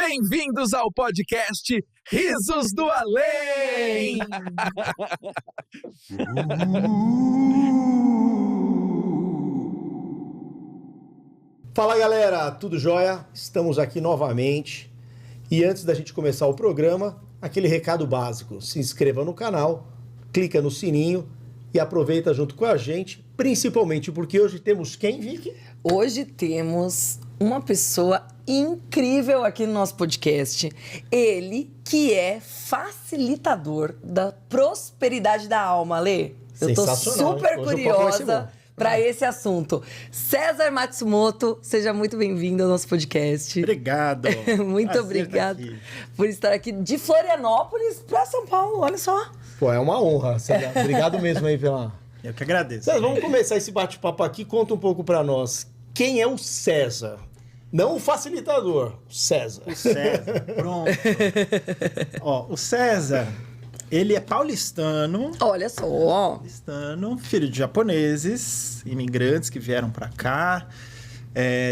Bem-vindos ao podcast Risos do Além! Fala galera, tudo jóia? Estamos aqui novamente. E antes da gente começar o programa, aquele recado básico. Se inscreva no canal, clica no sininho e aproveita junto com a gente, principalmente porque hoje temos quem, Vicky? Hoje temos uma pessoa incrível aqui no nosso podcast. Ele que é facilitador da prosperidade da alma, Lê. Eu tô super curiosa para esse assunto. César Matsumoto, seja muito bem-vindo ao nosso podcast. Obrigado. Muito obrigado por estar aqui de Florianópolis para São Paulo, olha só. Pô, é uma honra, César. Obrigado mesmo aí pela... Eu que agradeço. César, vamos começar esse bate-papo aqui. Conta um pouco para nós. Quem é o César? Não o facilitador, o César. O César, pronto. Ó, o César, ele é paulistano. Olha só. Paulistano, filho de japoneses, imigrantes que vieram para cá.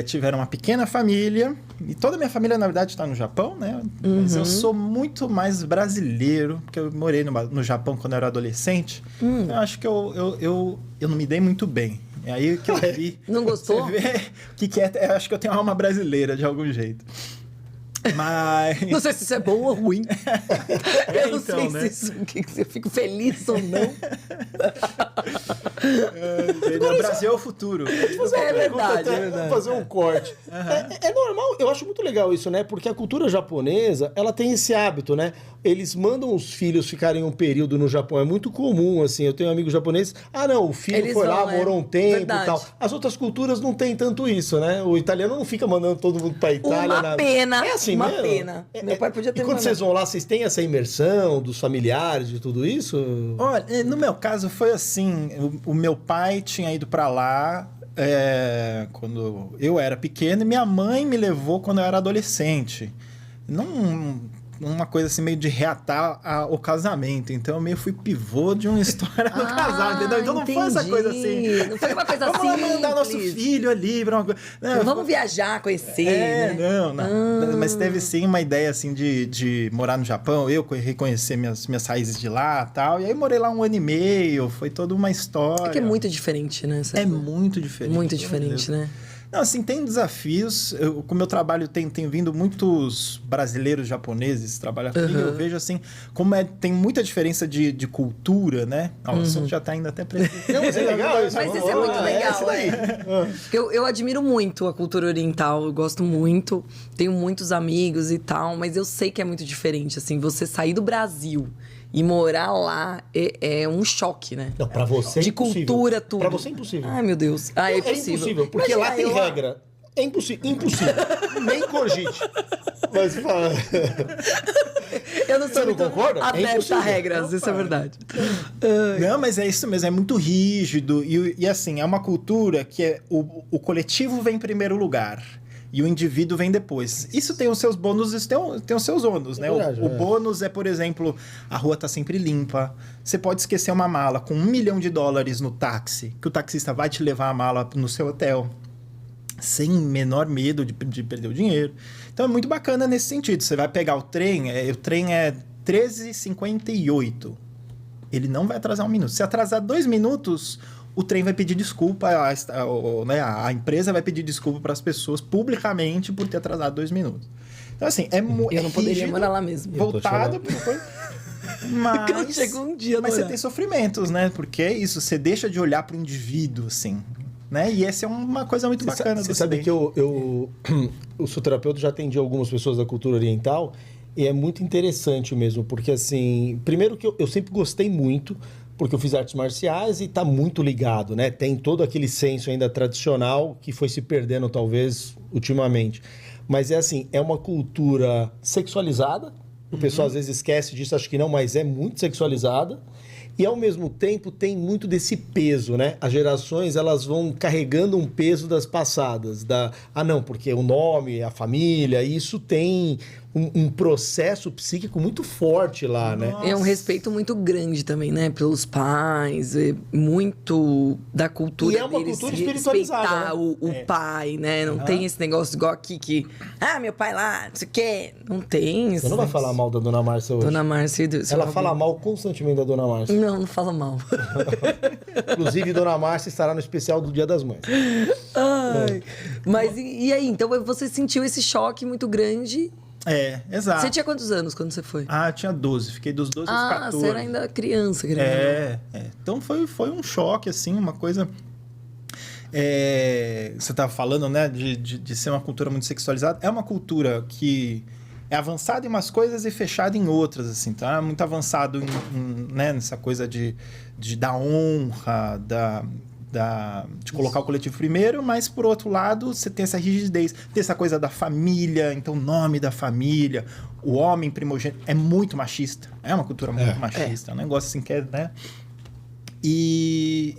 Tiveram uma pequena família. E toda a minha família, na verdade, está no Japão, né? Mas eu sou muito mais brasileiro, porque eu morei no Japão quando eu era adolescente. Eu acho que eu não me dei muito bem. É aí que eu vi. Não gostou? Você vê o que é. Eu acho que eu tenho uma alma brasileira de algum jeito. Mas. Não sei se isso é bom ou ruim. Eu não então, sei se eu fico feliz ou não. O Brasil é o futuro. É verdade. Vamos fazer um corte. É normal, eu acho muito legal isso, né? Porque a cultura japonesa, ela tem esse hábito, né? Eles mandam os filhos ficarem um período no Japão. É muito comum, assim. Eu tenho amigos japoneses. Ah, não, o filho Eles foi lá, vão, morou um tempo Verdade. e tal. As outras culturas não tem tanto isso, né? O italiano não fica mandando todo mundo pra Itália. Uma pena. É assim uma mesmo? pena. Meu pai podia ter E quando mandado. vocês vão lá, vocês têm essa imersão dos familiares, de tudo isso? Olha, no meu caso foi assim, o meu pai tinha ido para lá quando eu era pequeno e minha mãe me levou quando eu era adolescente. Uma coisa assim meio de reatar o casamento. Então eu meio fui pivô de uma história do casal, entendeu? Então não foi essa coisa assim. Não foi uma coisa assim. Vamos lá mandar nosso filho ali pra uma coisa. Não, vamos viajar, conhecer. né? Não. Mas teve sim uma ideia assim de morar no Japão, eu reconhecer minhas raízes de lá e tal. E aí morei lá 1 ano e meio, foi toda uma história. É que é muito diferente, né? É muito diferente. Muito diferente, né? Não, assim, tem desafios. Com o meu trabalho tem vindo muitos brasileiros japoneses trabalhar comigo. Eu vejo, assim, como tem muita diferença de cultura, né? O assunto já tá indo até pra... Não, mas é legal isso. Mas isso é muito legal. Isso daí. Eu admiro muito a cultura oriental, eu gosto muito, tenho muitos amigos e tal, mas eu sei que é muito diferente, assim, você sair do Brasil e morar lá é um choque, né? Não, pra você é de impossível. cultura, tudo. Pra você é impossível. Ai, meu Deus. É É impossível, porque Imagina, lá tem regra. É impossível. Nem cogite. Mas fala. Eu não sou Você não muito concorda? É adepta a impossível. regras, isso é verdade. Não, mas é isso mesmo, é muito rígido. E assim, é uma cultura que o coletivo vem em primeiro lugar. E o indivíduo vem depois. Isso tem os seus bônus, isso tem os seus ônus, né? Verdade, o bônus é, por exemplo, a rua tá sempre limpa. Você pode esquecer uma mala com $1 milhão no táxi, que o taxista vai te levar a mala no seu hotel, sem menor medo de perder o dinheiro. Então é muito bacana nesse sentido. Você vai pegar o trem é 13h58. Ele não vai atrasar 1 minuto. Se atrasar 2 minutos... o trem vai pedir desculpa, a empresa vai pedir desculpa para as pessoas publicamente por ter atrasado 2 minutos. Então, assim, Eu não poderia morar lá mesmo. Voltado, mas... Quando chega um dia, mas você tem sofrimentos, né? Porque é isso, você deixa de olhar para o indivíduo, assim, né? E essa é uma coisa muito bacana. Você sabe que eu sou terapeuta, já atendi algumas pessoas da cultura oriental, e é muito interessante mesmo, porque, assim, primeiro que eu sempre gostei muito, porque eu fiz artes marciais e está muito ligado, né? Tem todo aquele senso ainda tradicional que foi se perdendo, talvez, ultimamente. Mas é assim, é uma cultura sexualizada. O pessoal às vezes esquece disso, acho que não, mas é muito sexualizada. E ao mesmo tempo tem muito desse peso, né? As gerações, elas vão carregando um peso das passadas, não, porque o nome, a família, isso tem um processo psíquico muito forte lá, né? É um respeito muito grande também, né? Pelos pais, é muito da cultura E é uma deles, cultura espiritualizada, respeitar né? o pai, né? Não tem esse negócio igual aqui que... meu pai lá, não sei o quê. Não tem isso. Você não vai falar mal da Dona Márcia hoje? Dona Márcia... Ela fala mal constantemente da Dona Márcia. Não fala mal. Inclusive, Dona Márcia estará no especial do Dia das Mães. Ai. Mas e aí? Então você sentiu esse choque muito grande... Exato. Você tinha quantos anos quando você foi? Eu tinha 12. Fiquei dos 12 aos 14. Você era ainda criança. Então foi um choque, assim, uma coisa... Você estava falando, né, de ser uma cultura muito sexualizada. É uma cultura que é avançada em umas coisas e fechada em outras, assim. Então, é muito avançado né, nessa coisa da honra, de colocar o coletivo primeiro, mas por outro lado você tem essa rigidez, tem essa coisa da família, então o nome da família, o homem primogênito é muito machista, é uma cultura muito machista, é um negócio assim que é, né? E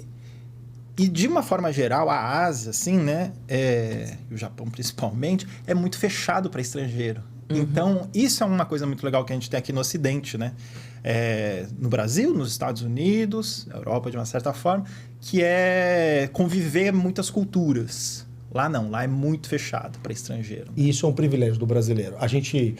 de uma forma geral, a Ásia, assim, né, e o Japão principalmente, é muito fechado para estrangeiro. Então, isso é uma coisa muito legal que a gente tem aqui no Ocidente, né? No Brasil, nos Estados Unidos, na Europa de uma certa forma, que é conviver muitas culturas. Lá não, lá é muito fechado para estrangeiro. E isso é um privilégio do brasileiro. A gente,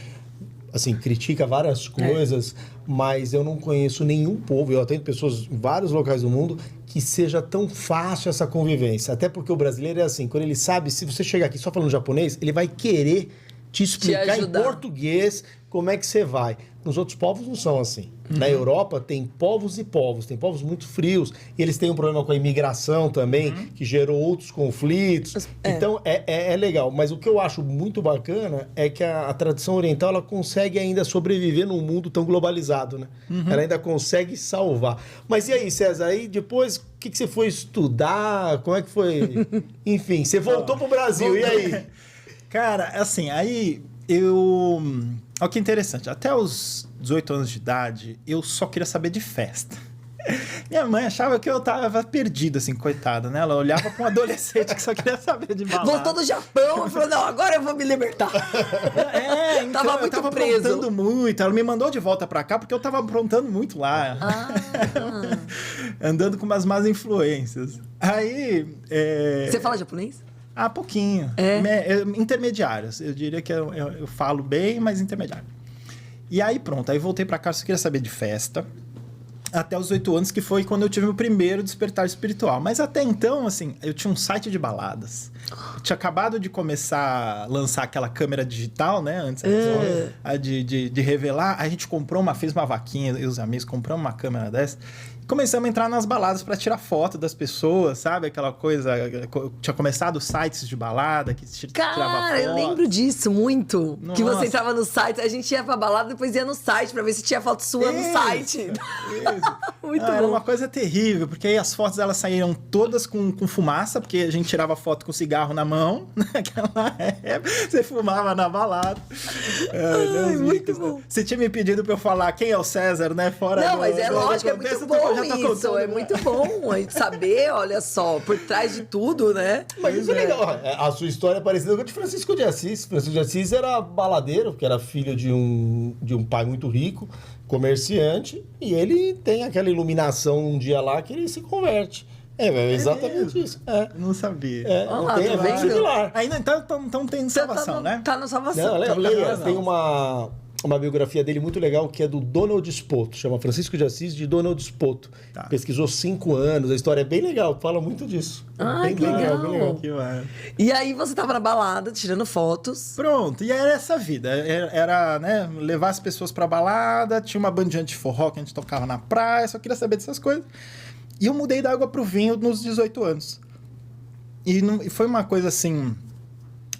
assim, critica várias coisas, mas eu não conheço nenhum povo, eu atendo pessoas em vários locais do mundo, que seja tão fácil essa convivência. Até porque o brasileiro é assim, quando ele sabe, se você chegar aqui só falando japonês, ele vai querer te explicar em português como é que você vai. Nos outros povos não são assim. Na Europa tem povos e povos, tem povos muito frios, e eles têm um problema com a imigração também, que gerou outros conflitos. Então é legal, mas o que eu acho muito bacana é que a tradição oriental ela consegue ainda sobreviver num mundo tão globalizado, né? Ela ainda consegue salvar. Mas e aí, César, aí depois o que você foi estudar? Como é que foi? Enfim, você voltou pro Brasil, e aí? Cara, assim, aí olha que interessante, até os 18 anos de idade, eu só queria saber de festa. Minha mãe achava que eu tava perdido, assim, coitada, né? Ela olhava pra um adolescente que só queria saber de balada. Voltou do Japão e falou, não, agora eu vou me libertar. Então, tava muito eu tava preso. aprontando muito. Ela me mandou de volta pra cá porque eu tava aprontando muito lá. Andando com umas más influências. Aí... Você fala japonês? Pouquinho. Intermediários. Eu diria que eu falo bem, mas intermediário. E aí pronto, aí voltei pra cá, só queria saber de festa. Até os 8 anos, que foi quando eu tive o primeiro despertar espiritual. Mas até então, assim, eu tinha um site de baladas. Eu tinha acabado de começar a lançar aquela câmera digital, né? Antes de revelar. A gente fez uma vaquinha, eu e os amigos, compramos uma câmera dessa. Começamos a entrar nas baladas para tirar foto das pessoas, sabe? Aquela coisa... Tinha começado sites de balada que tirava foto. Cara, eu lembro disso muito. Nossa. Que você entrava no site, a gente ia pra balada, depois ia no site pra ver se tinha foto sua no site. Isso. Muito bom. Era uma coisa terrível, porque aí as fotos elas saíram todas com fumaça, porque a gente tirava foto com cigarro na mão. Naquela época, você fumava na balada. Muito bom. Você tinha me pedido pra eu falar quem é o César, né? Fora Não, mas é lógico, é muito bom isso. Contando, é muito bom a gente saber, olha só, por trás de tudo, né? Mas isso é legal. A sua história é parecida com a de Francisco de Assis. Francisco de Assis era baladeiro, porque era filho de um pai muito rico, comerciante, e ele tem aquela iluminação um dia lá que ele se converte. É exatamente isso. Não sabia. Olha lá, Tem, tá é muito vendo? similar. Ainda então tem salvação, né? Tá na salvação. Não, Tá leia, na tem uma biografia dele muito legal que é do Donald Spoto, chama Francisco de Assis de Donald Spoto. Tá. Pesquisou 5 anos, a história é bem legal, fala muito disso. Ai, bem que legal. bem legal. Que maravilha. E aí você tava na balada, tirando fotos. Pronto, e era essa vida. Era, né, levar as pessoas pra balada, tinha uma bandinha de forró que a gente tocava na praia, só queria saber dessas coisas. E eu mudei da água pro vinho nos 18 anos. E foi uma coisa assim...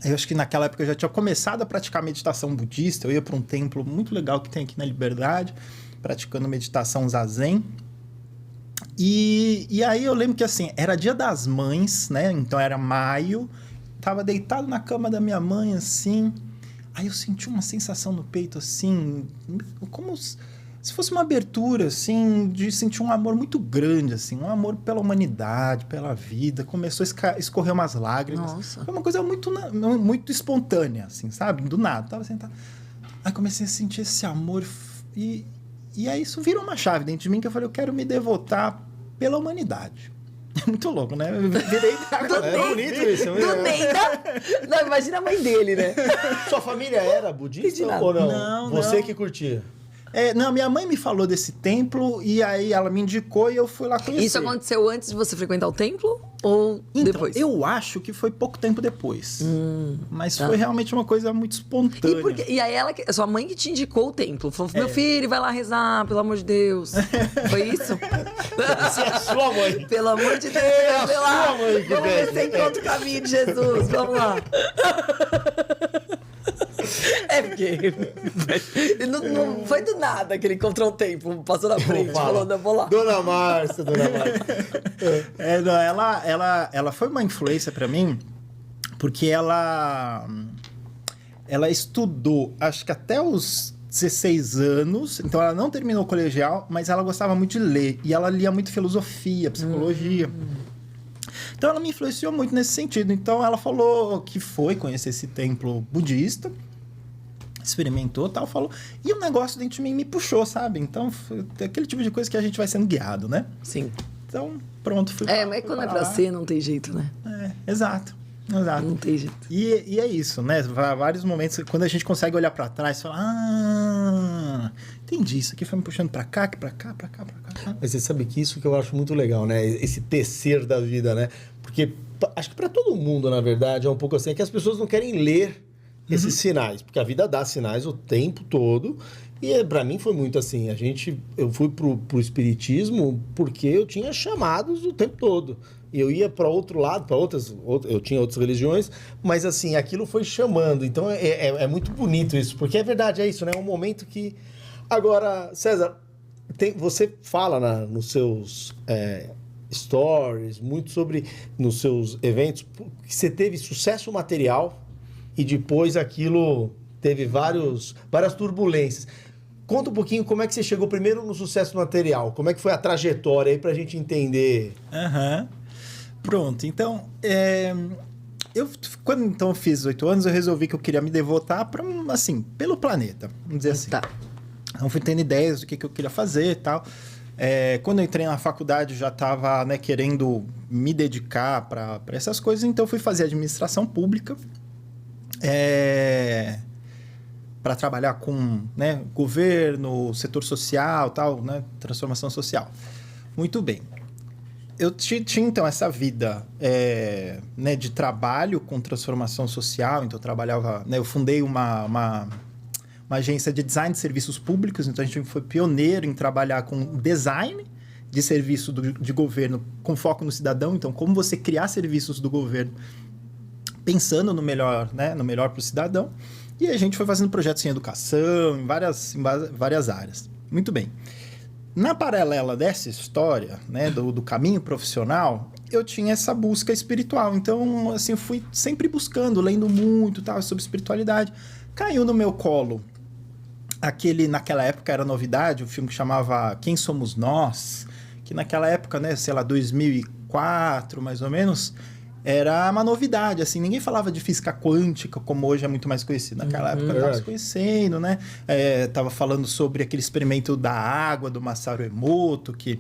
Eu acho que naquela época eu já tinha começado a praticar meditação budista. Eu ia para um templo muito legal que tem aqui na Liberdade, praticando meditação zazen. E aí eu lembro que assim, era Dia das Mães, né? Então era maio. Tava deitado na cama da minha mãe, assim. Aí eu senti uma sensação no peito, assim, como se fosse uma abertura, assim, de sentir um amor muito grande, assim, um amor pela humanidade, pela vida. Começou a escorrer umas lágrimas. Nossa. Foi uma coisa muito espontânea, assim, sabe? Do nada. Tava sentado. Aí comecei a sentir esse amor e aí isso virou uma chave dentro de mim que eu falei, eu quero me devotar pela humanidade. É muito louco, né? Eu virei... É bonito isso. Do Neida. Não, imagina a mãe dele, né? Sua família era budista ou não? Não, Você não. que curtia. Não, minha mãe me falou desse templo e aí ela me indicou e eu fui lá conhecer. Isso aconteceu antes de você frequentar o templo ou Então, depois? eu acho que foi pouco tempo depois. Mas tá. foi realmente uma coisa muito espontânea. E aí sua mãe que te indicou o templo. Falou, meu filho, vai lá rezar, pelo amor de Deus. Foi isso? Essa é a sua mãe. Pelo amor de Deus, vai lá. sua mãe que Vamos ver pede. se você encontra o caminho de Jesus. Vamos lá. É porque não foi do nada que ele encontrou o templo, passou na frente, falou, não, vou lá. Dona Márcia. Não, ela foi uma influência pra mim, porque ela estudou, acho que até os 16 anos, então ela não terminou o colegial, mas ela gostava muito de ler, e ela lia muito filosofia, psicologia. Então ela me influenciou muito nesse sentido. Então ela falou que foi conhecer esse templo budista, experimentou e tal, falou. E o negócio dentro de mim me puxou, sabe? Então foi aquele tipo de coisa que a gente vai sendo guiado, né? Sim. Então, pronto, fui Mas quando é pra ser, não tem jeito, né? Exato. Não tem jeito. E é isso, né? Vários momentos, quando a gente consegue olhar pra trás, fala, entendi, isso aqui foi me puxando pra cá, pra cá. Mas você sabe que isso que eu acho muito legal, né? Esse tecer da vida, né? Porque acho que pra todo mundo, na verdade, é um pouco assim, é que as pessoas não querem ler esses sinais, porque a vida dá sinais o tempo todo. E pra mim foi muito assim, eu fui pro espiritismo porque eu tinha chamados o tempo todo. Eu ia para outro lado, eu tinha outras religiões, mas assim, aquilo foi chamando. Então é muito bonito isso, porque é verdade, é isso, né? É um momento que... Agora, César, você fala nos seus stories, muito sobre, nos seus eventos, que você teve sucesso material e depois aquilo teve várias turbulências. Conta um pouquinho como é que você chegou primeiro no sucesso material, como é que foi a trajetória aí pra gente entender. Pronto, então, quando então eu fiz 18 anos, eu resolvi que eu queria me devotar para, assim, pelo planeta, vamos dizer assim. Tá. Então fui tendo ideias do que eu queria fazer e tal. Quando eu entrei na faculdade, eu já estava, né, querendo me dedicar para essas coisas, então eu fui fazer administração pública, para trabalhar com, né, governo, setor social, tal, né, transformação social. Muito bem. Eu tinha, então, essa vida né, de trabalho com transformação social. Então, eu trabalhava... Né, eu fundei uma agência de design de serviços públicos. Então, a gente foi pioneiro em trabalhar com design de serviço de governo com foco no cidadão. Então, como você criar serviços do governo pensando no melhor, né, no melhor para o cidadão. E a gente foi fazendo projetos em educação, em várias áreas. Muito bem. Na paralela dessa história, né, do caminho profissional, eu tinha essa busca espiritual. Então, assim, eu fui sempre buscando, lendo muito, tal, sobre espiritualidade. Caiu no meu colo naquela época era novidade, um filme que chamava Quem Somos Nós, que naquela época, né, sei lá, 2004, mais ou menos, era uma novidade, assim, ninguém falava de física quântica, como hoje é muito mais conhecido. Naquela época eu estava se conhecendo, né? Tava falando sobre aquele experimento da água, do Masaru Emoto, que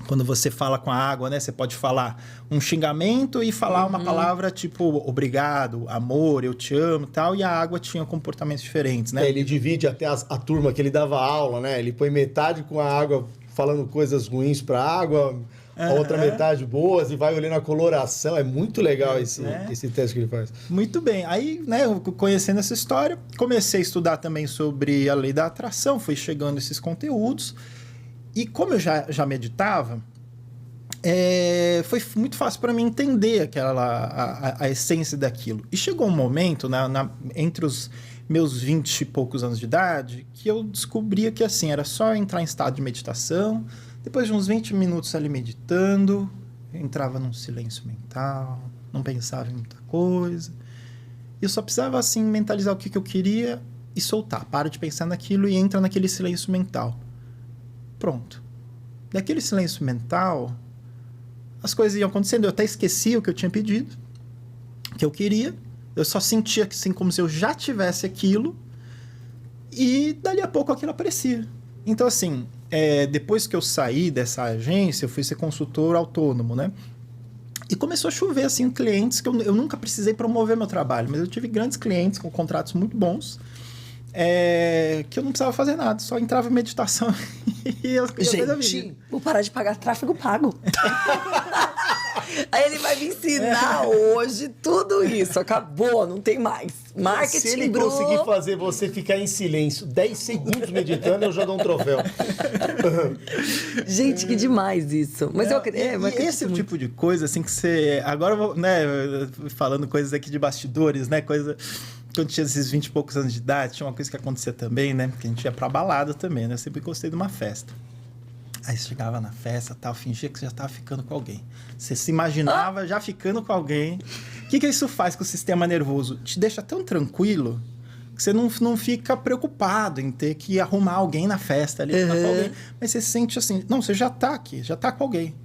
quando você fala com a água, né? Você pode falar um xingamento e falar uma palavra tipo obrigado, amor, eu te amo e tal, e a água tinha comportamentos diferentes, né? Ele divide até a turma que ele dava aula, né? Ele põe metade com a água falando coisas ruins para a água, a outra metade boas, e vai olhando a coloração. É muito legal esse teste que ele faz. Muito bem. Aí, né, conhecendo essa história, comecei a estudar também sobre a lei da atração, fui chegando esses conteúdos. E como eu já meditava, foi muito fácil para mim entender a essência daquilo. E chegou um momento, entre os meus 20 e poucos anos de idade, que eu descobria que assim, era só entrar em estado de meditação. Depois de uns 20 minutos ali meditando, eu entrava num silêncio mental, não pensava em muita coisa. Eu só precisava, assim, mentalizar o que eu queria e soltar. Para de pensar naquilo e entra naquele silêncio mental. Pronto. Daquele silêncio mental, as coisas iam acontecendo. Eu até esqueci o que eu tinha pedido, o que eu queria. Eu só sentia assim, como se eu já tivesse aquilo. E dali a pouco aquilo aparecia. Então, assim, depois que eu saí dessa agência, eu fui ser consultor autônomo, né? E começou a chover, assim, clientes que eu nunca precisei promover meu trabalho. Mas eu tive grandes clientes com contratos muito bons. Que eu não precisava fazer nada, só entrava em meditação e as coisas da vida. Gente, vou parar de pagar tráfego pago. Aí ele vai me ensinar hoje tudo isso. Acabou, não tem mais. Marketing, Se ele conseguir fazer você ficar em silêncio 10 segundos meditando, eu já dou um troféu. Gente, que demais isso. Mas eu e esse tipo de coisa, assim, que você... Agora, né, falando coisas aqui de bastidores, né, coisa... Quando tinha esses 20 e poucos anos de idade, tinha uma coisa que acontecia também, né? Que a gente ia pra balada também, né? Eu sempre gostei de uma festa. Aí você chegava na festa, tal, fingia que você já estava ficando com alguém. Você se imaginava já ficando com alguém. O que isso faz com o sistema nervoso? Te deixa tão tranquilo que você não fica preocupado em ter que arrumar alguém na festa ali, com alguém. Mas você sente assim, não, você já tá aqui, já tá com alguém.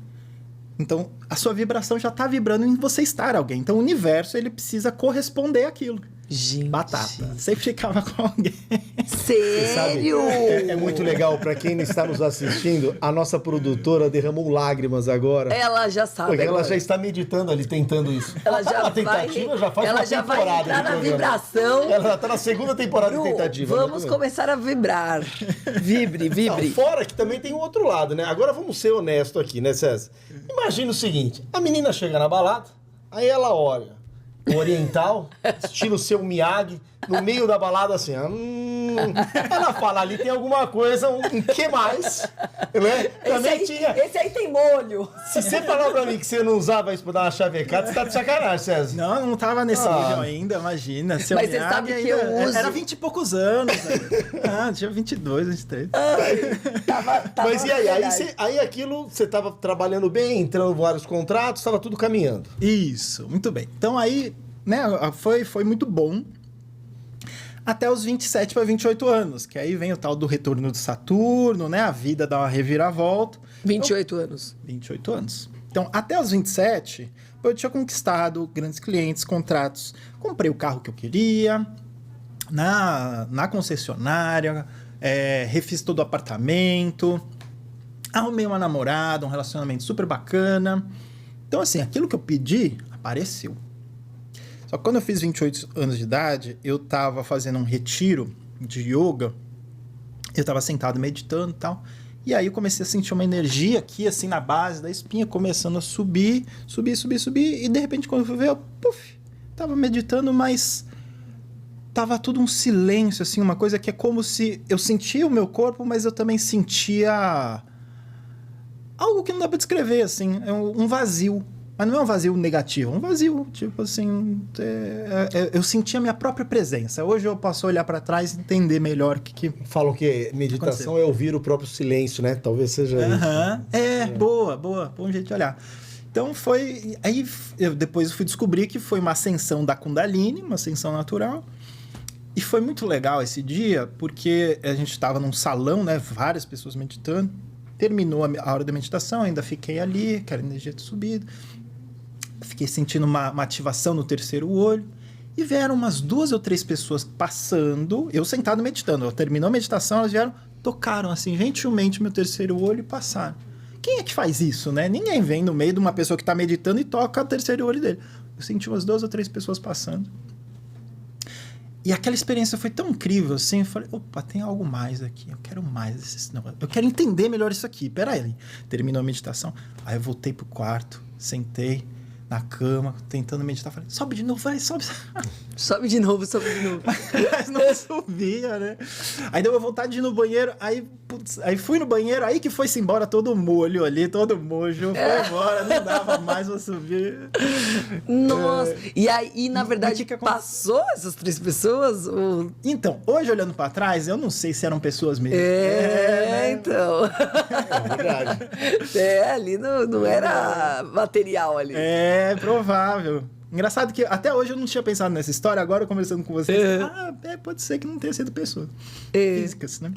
Então, a sua vibração já tá vibrando em você estar alguém. Então, o universo, ele precisa corresponder àquilo. Gente. Batata. Sempre ficava com alguém. Sério? É muito legal, pra quem está nos assistindo, a nossa produtora derramou lágrimas agora. Ela já sabe. Porque ela agora. já está meditando ali, tentando isso. Ela já a tentativa vai, já faz ela uma já vai temporada entrar de na programa. vibração. Ela já está na segunda temporada Bru, de tentativa. vamos começar a vibrar. Vibre. Não, fora que também tem um outro lado, né? Agora vamos ser honestos aqui, né, César? Imagina o seguinte, a menina chega na balada, aí ela olha o oriental, estilo seu Miyagi, no meio da balada assim, ela fala, ali tem alguma coisa, um que mais, né? Também Esse aí tem molho. Se você falar pra mim que você não usava isso pra dar uma chavecada, você tá de sacanagem, César. Não tava nesse nível ainda, imagina. Seu Mas você Miyagi sabe que ainda eu uso... Era 20 e poucos anos. Né? Tinha 22, 23. Tava Mas e aí? verdade. Aí aquilo, você tava trabalhando bem, entrando em vários contratos, tava tudo caminhando. Isso, muito bem. Então aí, né, foi muito bom. Até os 27 para 28 anos, que aí vem o tal do retorno de Saturno, né? A vida dá uma reviravolta. 28 anos. 28 anos. Então, até os 27, eu tinha conquistado grandes clientes, contratos. Comprei o carro que eu queria, na concessionária, refiz todo o apartamento, arrumei uma namorada, um relacionamento super bacana. Então, assim, aquilo que eu pedi apareceu. Só que quando eu fiz 28 anos de idade, eu estava fazendo um retiro de yoga, eu estava sentado meditando e tal, e aí eu comecei a sentir uma energia aqui, assim, na base da espinha, começando a subir, e de repente, quando eu fui ver, eu, tava meditando, mas tava tudo um silêncio, assim, uma coisa que é como se eu sentia o meu corpo, mas eu também sentia algo que não dá pra descrever, assim, é um vazio. Mas não é um vazio negativo, é um vazio, tipo assim, eu senti a minha própria presença. Hoje eu posso olhar para trás e entender melhor o que... Falam que meditação é ouvir o próprio silêncio, né? Talvez seja isso. Boa, bom jeito de olhar. Então foi... Aí depois eu fui descobrir que foi uma ascensão da Kundalini, uma ascensão natural. E foi muito legal esse dia, porque a gente estava num salão, né? Várias pessoas meditando. Terminou a hora da meditação, ainda fiquei ali, aquela energia de subida. Fiquei sentindo uma ativação no terceiro olho. E vieram umas 2 ou 3 pessoas passando, eu sentado meditando. Terminou a meditação, elas vieram, tocaram assim, gentilmente meu terceiro olho e passaram. Quem é que faz isso, né? Ninguém vem no meio de uma pessoa que está meditando e toca o terceiro olho dele. Eu senti umas 2 ou 3 pessoas passando. E aquela experiência foi tão incrível, assim, eu falei, opa, tem algo mais aqui, eu quero mais desse negócio. Eu quero entender melhor isso aqui, peraí. Terminou a meditação, aí eu voltei pro quarto, sentei na cama, tentando meditar, falei, sobe de novo, vai, sobe. Sobe de novo. Mas não subia, né? Aí deu uma vontade de ir no banheiro, aí fui no banheiro, aí que foi-se embora todo molho ali, todo mojo, foi embora, não dava mais pra subir. Nossa, e aí, na verdade, que passou essas 3 pessoas? Ou... Então, hoje olhando pra trás, eu não sei se eram pessoas mesmo. Então. É verdade. Ali não era material ali. É provável. Engraçado que até hoje eu não tinha pensado nessa história, agora conversando com vocês, pode ser que não tenha sido pessoas físicas, né?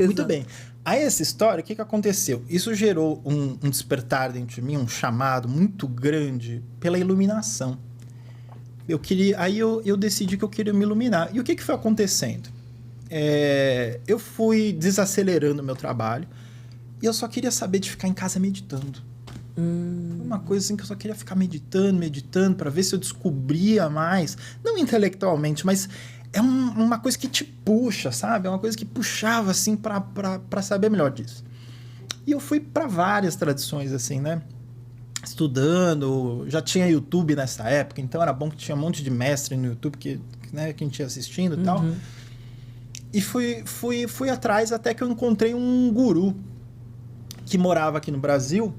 Muito bem. Aí essa história, o que aconteceu? Isso gerou um despertar dentro de mim, um chamado muito grande pela iluminação. Aí eu decidi que eu queria me iluminar. E o que foi acontecendo? Eu fui desacelerando o meu trabalho e eu só queria saber de ficar em casa meditando. Uma coisa assim que eu só queria ficar meditando para ver se eu descobria mais, não intelectualmente, mas é uma coisa que te puxa, sabe? É uma coisa que puxava assim para saber melhor disso. E eu fui para várias tradições assim, né? Estudando, já tinha YouTube nessa época, então era bom que tinha um monte de mestre no YouTube que a gente ia assistindo e tal. E fui atrás até que eu encontrei um guru que morava aqui no Brasil.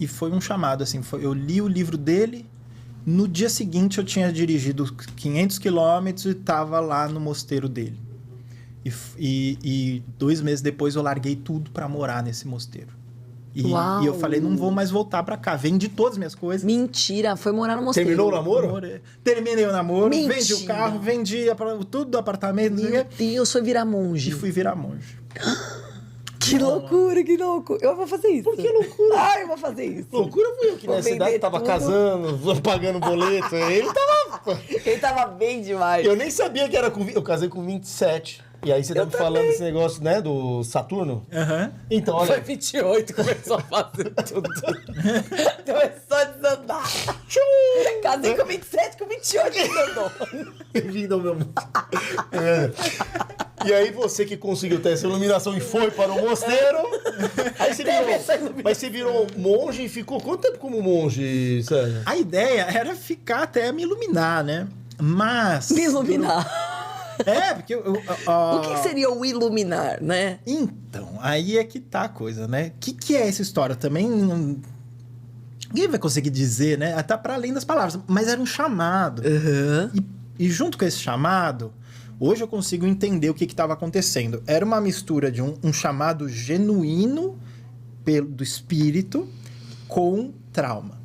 E foi um chamado, assim, eu li o livro dele, no dia seguinte eu tinha dirigido 500 quilômetros e estava lá no mosteiro dele. E 2 meses depois eu larguei tudo para morar nesse mosteiro. E eu falei, não vou mais voltar para cá, vendi todas as minhas coisas. Mentira, foi morar no mosteiro. Terminou o namoro? Terminei o namoro, Mentira. vendi o carro, vendi tudo do apartamento. Meu Deus, foi virar monge. E fui virar monge. Que loucura, que louco. Eu vou fazer isso. Por que loucura? Ai, eu vou fazer isso. Loucura fui eu que Vou nessa vender idade tava tudo. casando, pagando boleto. Ele tava... Ele tava bem demais. Eu nem sabia que era com... Eu casei com 27. E aí você tá me falando desse negócio, né, do Saturno? Então, olha... Foi 28, começou a fazer tudo. Começou a desandar. Casei com 27, com 28 desandou. Bem-vindo ao meu mundo. E aí você que conseguiu ter essa iluminação e foi para o mosteiro, aí você virou, mas você virou monge e ficou quanto tempo como monge, Sérgio? A ideia era ficar até me iluminar, né? Mas... Me iluminar. Porque... O que seria o iluminar, né? Então, aí é que tá a coisa, né? O que é essa história? Também... Ninguém vai conseguir dizer, né? Até para além das palavras. Mas era um chamado. E junto com esse chamado... Hoje eu consigo entender o que estava acontecendo. Era uma mistura de um chamado genuíno do espírito com trauma.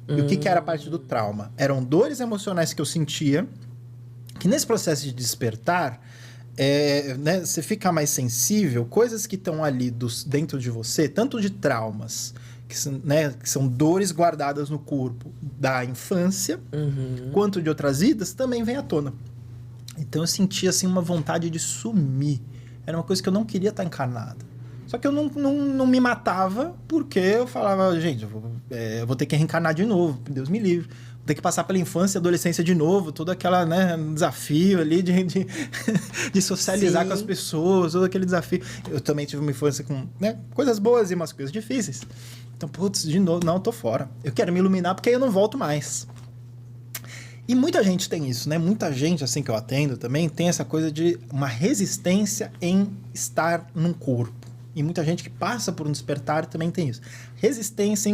E o que era a parte do trauma? Eram dores emocionais que eu sentia, que nesse processo de despertar, né, você fica mais sensível, coisas que estão ali dentro de você, tanto de traumas, que são dores guardadas no corpo da infância, quanto de outras vidas, também vem à tona. Então eu sentia assim uma vontade de sumir. Era uma coisa que eu não queria estar encarnado. Só que eu não me matava porque eu falava, gente, eu vou ter que reencarnar de novo, Deus me livre. Vou ter que passar pela infância e adolescência de novo, todo aquele, né, desafio ali de socializar com as pessoas, todo aquele desafio. Eu também tive uma infância com, né, coisas boas e umas coisas difíceis. Então, putz, de novo, não, eu tô fora. Eu quero me iluminar porque aí eu não volto mais. E muita gente tem isso, né? Muita gente, assim, que eu atendo também, tem essa coisa de uma resistência em estar num corpo. E muita gente que passa por um despertar também tem isso. Resistência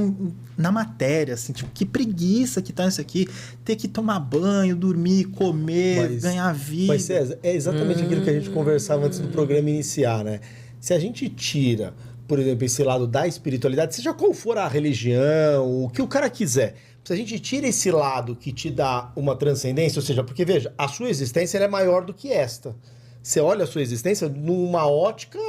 na matéria, assim, tipo, que preguiça que tá isso aqui. Ter que tomar banho, dormir, comer, ganhar vida. Mas, César, é exatamente aquilo que a gente conversava antes do programa iniciar, né? Se a gente tira, por exemplo, esse lado da espiritualidade, seja qual for a religião, o que o cara quiser... Se a gente tira esse lado que te dá uma transcendência, ou seja, porque veja, a sua existência ela é maior do que esta. Você olha a sua existência numa ótica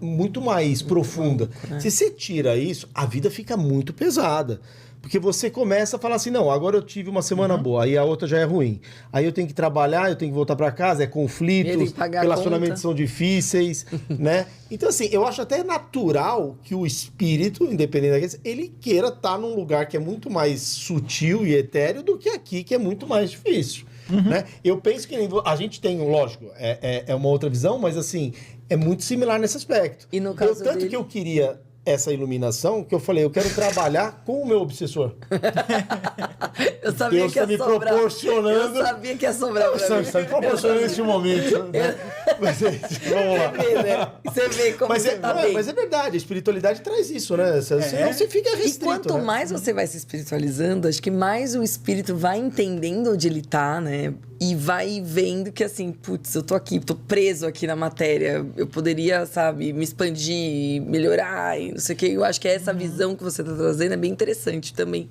muito mais profunda. Se você tira isso, a vida fica muito pesada. Porque você começa a falar assim, não, agora eu tive uma semana boa, aí a outra já é ruim. Aí eu tenho que trabalhar, eu tenho que voltar para casa, conflitos, relacionamentos são difíceis, né? Então, assim, eu acho até natural que o espírito, independente daquele, ele queira estar num lugar que é muito mais sutil e etéreo do que aqui, que é muito mais difícil. Né? Eu penso que a gente tem, lógico, é uma outra visão, mas assim, é muito similar nesse aspecto. E no caso tanto que eu queria essa iluminação, que eu falei, eu quero trabalhar com o meu obsessor. Eu sabia Deus que ia me sobrar. proporcionando. Eu sabia que ia sobrar pra mim. Está me proporcionando nesse momento. Né? Mas, vamos lá. Você vê, né? Você vê como você tá bem. Mas é verdade, a espiritualidade traz isso, né? Senão você fica restrito. E quanto né? mais você vai se espiritualizando, acho que mais o espírito vai entendendo onde ele tá, né? E vai vendo que assim, putz, eu tô aqui, tô preso aqui na matéria. Eu poderia, sabe, me expandir, melhorar e não sei o quê. Eu acho que essa visão que você tá trazendo é bem interessante também.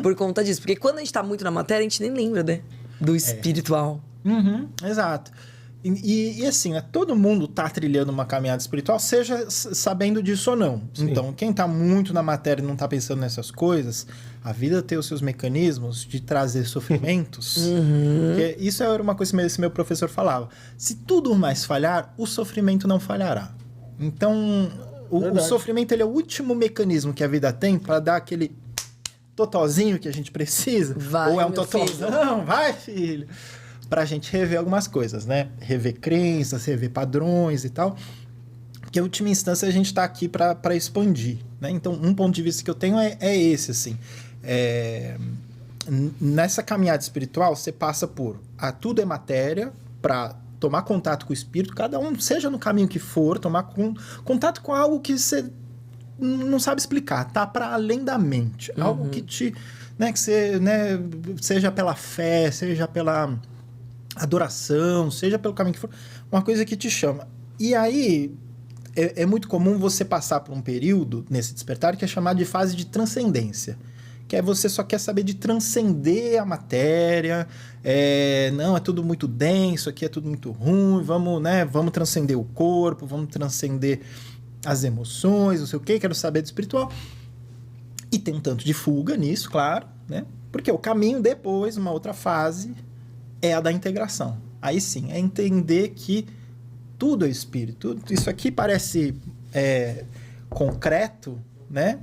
Por conta disso. Porque quando a gente tá muito na matéria, a gente nem lembra, né? Do espiritual. Exato. E assim, todo mundo tá trilhando uma caminhada espiritual, seja sabendo disso ou não. Sim. Então, quem tá muito na matéria e não tá pensando nessas coisas, a vida tem os seus mecanismos de trazer sofrimentos. Porque isso era uma coisa que esse meu professor falava. Se tudo mais falhar, o sofrimento não falhará. Então, o sofrimento ele é o último mecanismo que a vida tem para dar aquele totozinho que a gente precisa. Vai, ou é um meu totozão, vai, filho! Pra gente rever algumas coisas, né? Rever crenças, rever padrões e tal. Porque, em última instância, a gente tá aqui para expandir, né? Então, um ponto de vista que eu tenho é esse, assim. Nessa caminhada espiritual, você passa por... tudo é matéria, para tomar contato com o espírito, cada um, seja no caminho que for, tomar contato com algo que você não sabe explicar, tá para além da mente. Algo que te... Né, que você, né, seja pela fé, seja pela adoração, seja pelo caminho que for, uma coisa que te chama. E aí, é muito comum você passar por um período nesse despertar que é chamado de fase de transcendência. Que é você só quer saber de transcender a matéria, não, é tudo muito denso, aqui é tudo muito ruim, vamos transcender o corpo, vamos transcender as emoções, não sei o quê, quero saber do espiritual. E tem um tanto de fuga nisso, claro, né? Porque o caminho depois, uma outra fase, é a da integração. Aí sim, é entender que tudo é espírito. Isso aqui parece concreto, né?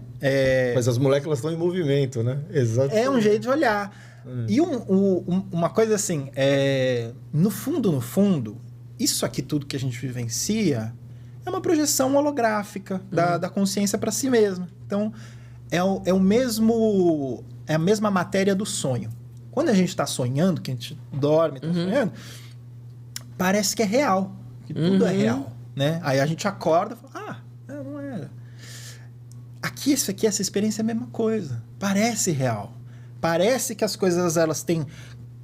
Mas as moléculas estão em movimento, né? Exato. É um jeito de olhar. E uma coisa assim, no fundo, isso aqui tudo que a gente vivencia é uma projeção holográfica da consciência para si mesma. Então, é a mesma matéria do sonho. Quando a gente está sonhando, que a gente dorme, está sonhando, parece que é real, que tudo é real, né? Aí a gente acorda e fala, não era. Essa experiência é a mesma coisa. Parece real. Parece que as coisas elas têm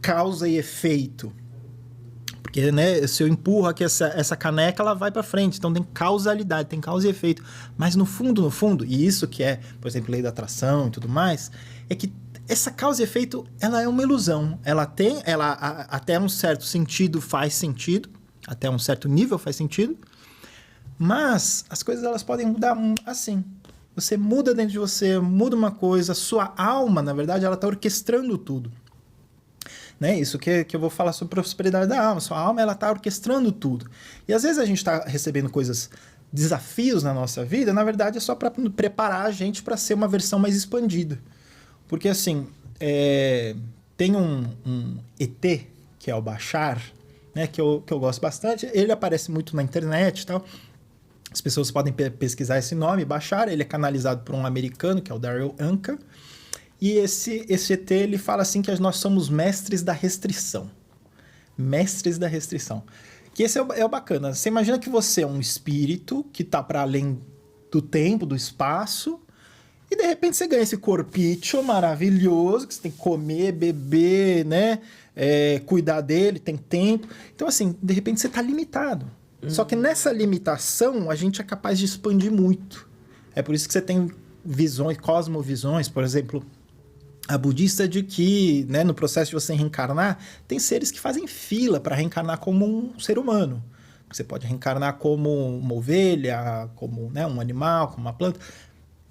causa e efeito. Porque, né, se eu empurro aqui essa caneca, ela vai para frente. Então tem causalidade, tem causa e efeito. Mas no fundo, e isso que é, por exemplo, lei da atração e tudo mais, é que essa causa e efeito, ela é uma ilusão. Ela até um certo sentido faz sentido, até um certo nível faz sentido, mas as coisas elas podem mudar assim. Você muda dentro de você, muda uma coisa, sua alma, na verdade, ela está orquestrando tudo. Né? Isso que eu vou falar sobre prosperidade da alma. Sua alma, ela está orquestrando tudo. E às vezes a gente está recebendo desafios na nossa vida, na verdade é só para preparar a gente para ser uma versão mais expandida. Porque assim, tem um ET, que é o Bashar, né? que eu gosto bastante. Ele aparece muito na internet e tal. As pessoas podem pesquisar esse nome, Bashar. Ele é canalizado por um americano, que é o Daryl Anka. E esse ET, ele fala assim que nós somos mestres da restrição. Mestres da restrição. Que esse é o bacana. Você imagina que você é um espírito que está para além do tempo, do espaço, e de repente você ganha esse corpício maravilhoso, que você tem que comer, beber, né? Cuidar dele, tem tempo. Então, assim, de repente você está limitado. Só que nessa limitação, a gente é capaz de expandir muito. É por isso que você tem visões, cosmovisões, por exemplo, a budista de que, né, no processo de você reencarnar, tem seres que fazem fila para reencarnar como um ser humano. Você pode reencarnar como uma ovelha, como, né, um animal, como uma planta.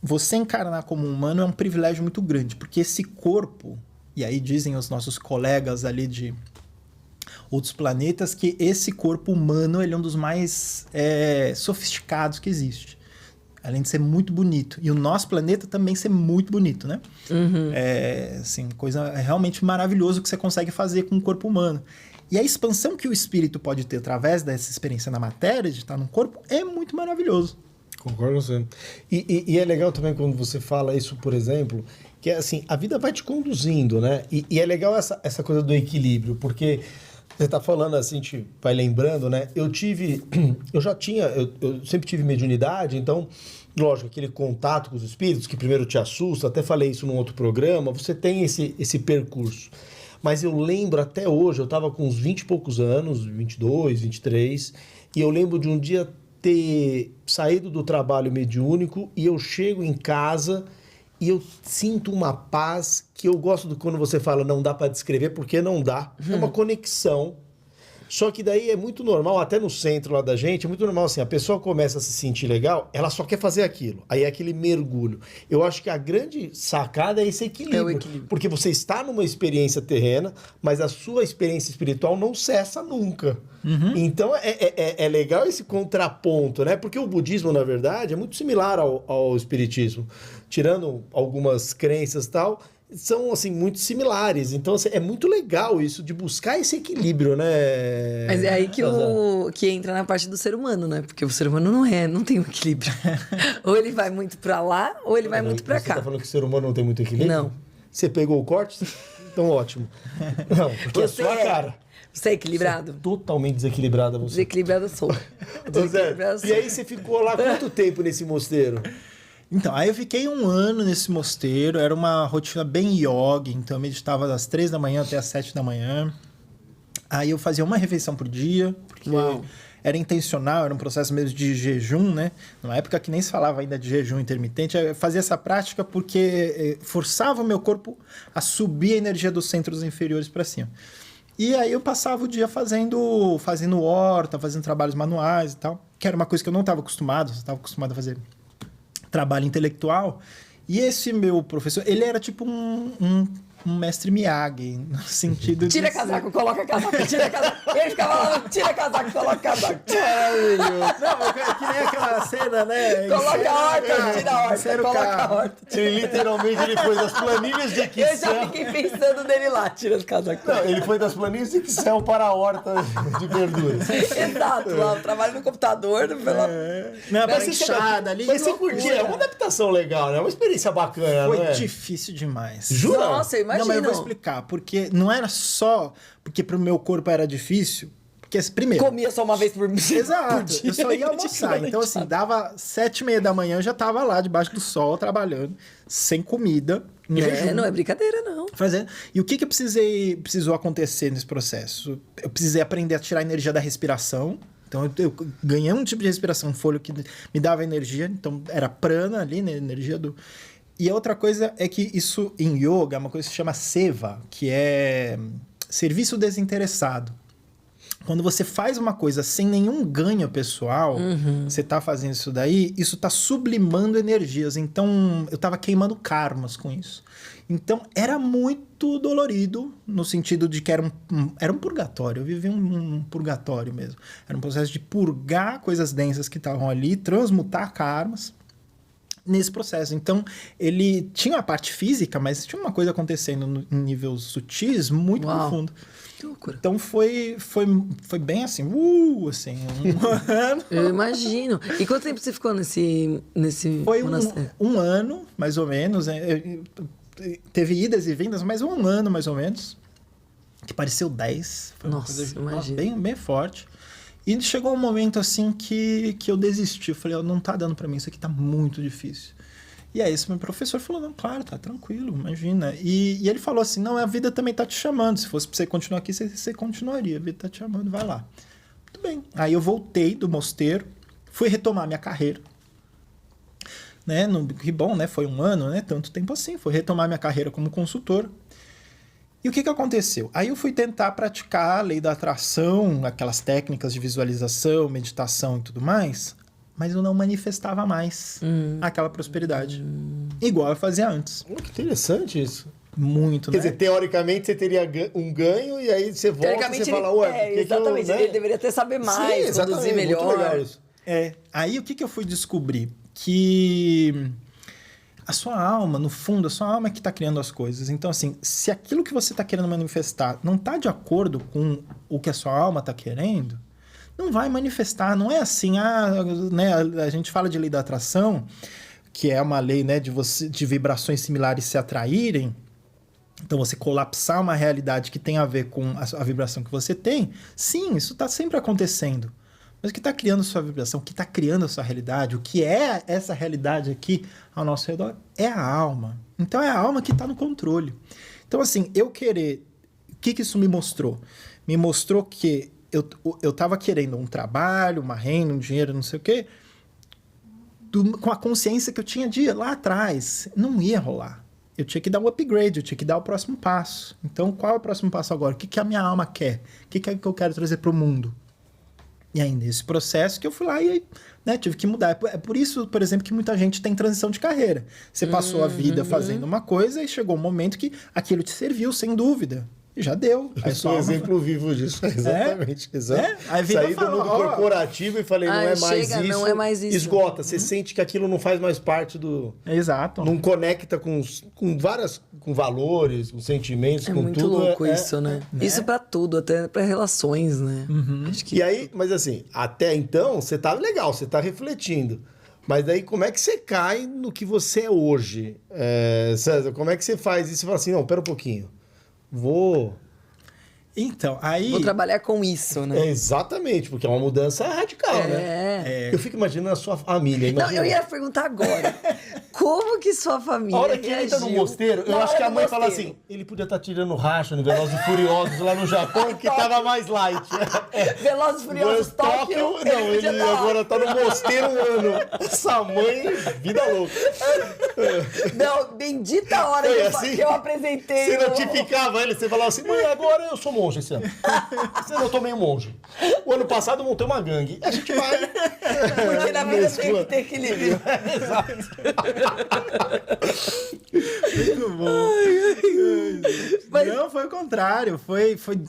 Você encarnar como um humano é um privilégio muito grande, porque esse corpo, e aí dizem os nossos colegas ali de outros planetas, que esse corpo humano ele é um dos mais sofisticados que existe. Além de ser muito bonito. E o nosso planeta também ser muito bonito, né? Assim, coisa realmente maravilhosa que você consegue fazer com o corpo humano. E a expansão que o espírito pode ter através dessa experiência na matéria, de estar no corpo, é muito maravilhoso. Concordo com você. E é legal também quando você fala isso, por exemplo, que é assim, a vida vai te conduzindo, né? E é legal essa coisa do equilíbrio, porque você está falando assim, a gente vai lembrando, né? Eu sempre tive mediunidade, então, lógico, aquele contato com os espíritos, que primeiro te assusta, até falei isso num outro programa, você tem esse percurso. Mas eu lembro até hoje, eu estava com uns 20 e poucos anos, 22, 23, e eu lembro de um dia ter saído do trabalho mediúnico e eu chego em casa e eu sinto uma paz que eu gosto quando você fala não dá para descrever, porque não dá. É uma conexão. Só que daí é muito normal, até no centro lá da gente, é muito normal assim, a pessoa começa a se sentir legal, ela só quer fazer aquilo. Aí é aquele mergulho. Eu acho que a grande sacada é esse equilíbrio. É o equilíbrio. Porque você está numa experiência terrena, mas a sua experiência espiritual não cessa nunca. Então é legal esse contraponto, né? Porque o budismo, na verdade, é muito similar ao espiritismo. Tirando algumas crenças e tal, são, assim, muito similares. Então, assim, é muito legal isso de buscar esse equilíbrio, né? Mas é aí que entra na parte do ser humano, né? Porque o ser humano não tem um equilíbrio. Ou ele vai muito pra lá, ou ele vai muito pra Você cá. tá falando que o ser humano não tem muito equilíbrio? Não. Você pegou o corte? Então, ótimo. Não, porque é a Você sua cara. Você é equilibrado? Totalmente desequilibrada você. Desequilibrada sou. Ô, Zé, Desequilibrada sou. e aí você ficou lá quanto tempo nesse mosteiro? Então, aí eu fiquei 1 ano nesse mosteiro, era uma rotina bem yoga, então eu meditava das 3 da manhã até as 7 da manhã. Aí eu fazia uma refeição por dia, porque Uau. era intencional, era um processo mesmo de jejum, né? Numa época que nem se falava ainda de jejum intermitente, eu fazia essa prática porque forçava o meu corpo a subir a energia dos centros inferiores para cima. E aí eu passava o dia fazendo horta, fazendo trabalhos manuais e tal, que era uma coisa que eu não estava acostumado, eu estava acostumado a fazer trabalho intelectual. E esse meu professor, ele era tipo um mestre Miyagi, no sentido de... Tira casaco, coloca casaco, tira casaco. Ele ficava lá, tira casaco, coloca casaco. Não, é que nem aquela cena, né? Coloca a horta, tira a horta, Insera o coloca a carro. horta. Ele literalmente ele foi das planilhas de Eu já Excel. fiquei pensando nele lá, tira os casacos. Não, ele foi das planilhas de Excel para a horta de verduras. Exato, lá, eu trabalho no computador, pela... Não, Mas a você enxada ali. Mas você loucura. curtiu, é uma adaptação legal, né? É uma experiência bacana, Foi não é? difícil demais. Jura? Nossa, eu imagino. Não, mas eu vou explicar. Porque não era só porque pro meu corpo era difícil. Porque, primeiro... Comia só uma vez por dia. Exato. Eu só ia almoçar. Então, assim, dava 7h30 da manhã, eu já tava lá debaixo do sol, trabalhando, sem comida, em jejum. Não é brincadeira, não. Fazendo. E o que precisou acontecer nesse processo? Eu precisei aprender a tirar a energia da respiração. Então, eu ganhei um tipo de respiração, fôlego que me dava energia. Então, era prana ali, né? Energia do... E a outra coisa é que isso, em yoga, é uma coisa que se chama seva, que é serviço desinteressado. Quando você faz uma coisa sem nenhum ganho pessoal, você tá fazendo isso daí, isso tá sublimando energias. Então, eu tava queimando karmas com isso. Então, era muito dolorido, no sentido de que era um purgatório. Eu vivi um purgatório mesmo. Era um processo de purgar coisas densas que estavam ali, transmutar karmas nesse processo. Então, ele tinha a parte física, mas tinha uma coisa acontecendo em níveis sutis muito profundo. Que loucura. Então, foi bem assim, assim, 1 ano. Eu imagino. E quanto tempo você ficou nesse Foi monastério? um ano, mais ou menos. Teve idas e vindas, mas 1 ano, mais ou menos. Que pareceu 10. Foi uma Nossa, coisa imagina. bem, bem forte. E chegou um momento, assim, que eu desisti. Eu falei, não tá dando pra mim, isso aqui tá muito difícil. E aí esse meu professor falou, não, claro, tá tranquilo, imagina. E ele falou assim, não, a vida também tá te chamando. Se fosse pra você continuar aqui, você continuaria. A vida tá te chamando, vai lá. Muito bem. Aí eu voltei do mosteiro, fui retomar minha carreira. Né? Que bom, né? Foi 1 ano, né? Tanto tempo assim. Fui retomar minha carreira como consultor. E o que aconteceu? Aí eu fui tentar praticar a lei da atração, aquelas técnicas de visualização, meditação e tudo mais, mas eu não manifestava mais aquela prosperidade. Igual eu fazia antes. Que interessante isso. Muito, Quer né? dizer, teoricamente você teria um ganho e aí você volta e você fala, ué, por que exatamente. que eu, né? Ele deveria até saber mais, Sim, conduzir exatamente, melhor. muito legal isso. Aí o que eu fui descobrir? Que a sua alma, no fundo, a sua alma é que está criando as coisas. Então, assim, se aquilo que você está querendo manifestar não está de acordo com o que a sua alma está querendo, não vai manifestar. Não é assim, né, a gente fala de lei da atração, que é uma lei, né, de vibrações similares se atraírem. Então, você colapsar uma realidade que tem a ver com a vibração que você tem. Sim, isso está sempre acontecendo. Mas o que está criando a sua vibração, o que está criando a sua realidade, o que é essa realidade aqui ao nosso redor, é a alma. Então, é a alma que está no controle. Então, assim, o que isso me mostrou? Me mostrou que eu estava querendo um trabalho, uma renda, um dinheiro, não sei o quê, com a consciência que eu tinha lá atrás. Não ia rolar. eu tinha que dar um upgrade, eu tinha que dar o próximo passo. Então, qual é o próximo passo agora? O que a minha alma quer? O que eu quero trazer para o mundo? E aí, nesse processo que eu fui lá e tive que mudar. É por isso, por exemplo, que muita gente tem transição de carreira. Você passou a vida fazendo uma coisa e chegou um momento que aquilo te serviu, sem dúvida. E já deu. Eu sou um exemplo vivo disso. Exatamente. A vida Saí do mundo corporativo e falei, não é mais isso. Esgota. Você sente que aquilo não faz mais parte do... Exato. Não conecta com valores, com sentimentos, com tudo. É muito louco isso, né? Isso pra tudo, até pra relações, né? Acho que... E aí, mas assim, até então, você tá legal, você tá refletindo. Mas daí, como é que você cai no que você é hoje? César, como é que você faz isso? Você fala assim, não, pera um pouquinho. Vou trabalhar com isso, né? Exatamente, porque é uma mudança radical, né? Eu fico imaginando a sua família. Não, eu ia perguntar agora. Como que sua família A hora que ele entra no mosteiro, eu acho que a mãe fala assim, ele podia estar tirando racha no Velozes e Furiosos lá no Japão, que tava mais light. Velozes e Furiosos Tóquio. Não, ele agora tá no mosteiro um ano. Essa mãe, vida louca. Não, bendita a hora que eu apresentei. Você notificava ele, você falava assim, mãe, agora eu sou monge esse ano. Esse ano eu tô meio monge. O ano passado eu montei uma gangue. A gente vai. Porque na vida tem que ter equilíbrio. Exato. Muito bom. Não, foi o contrário.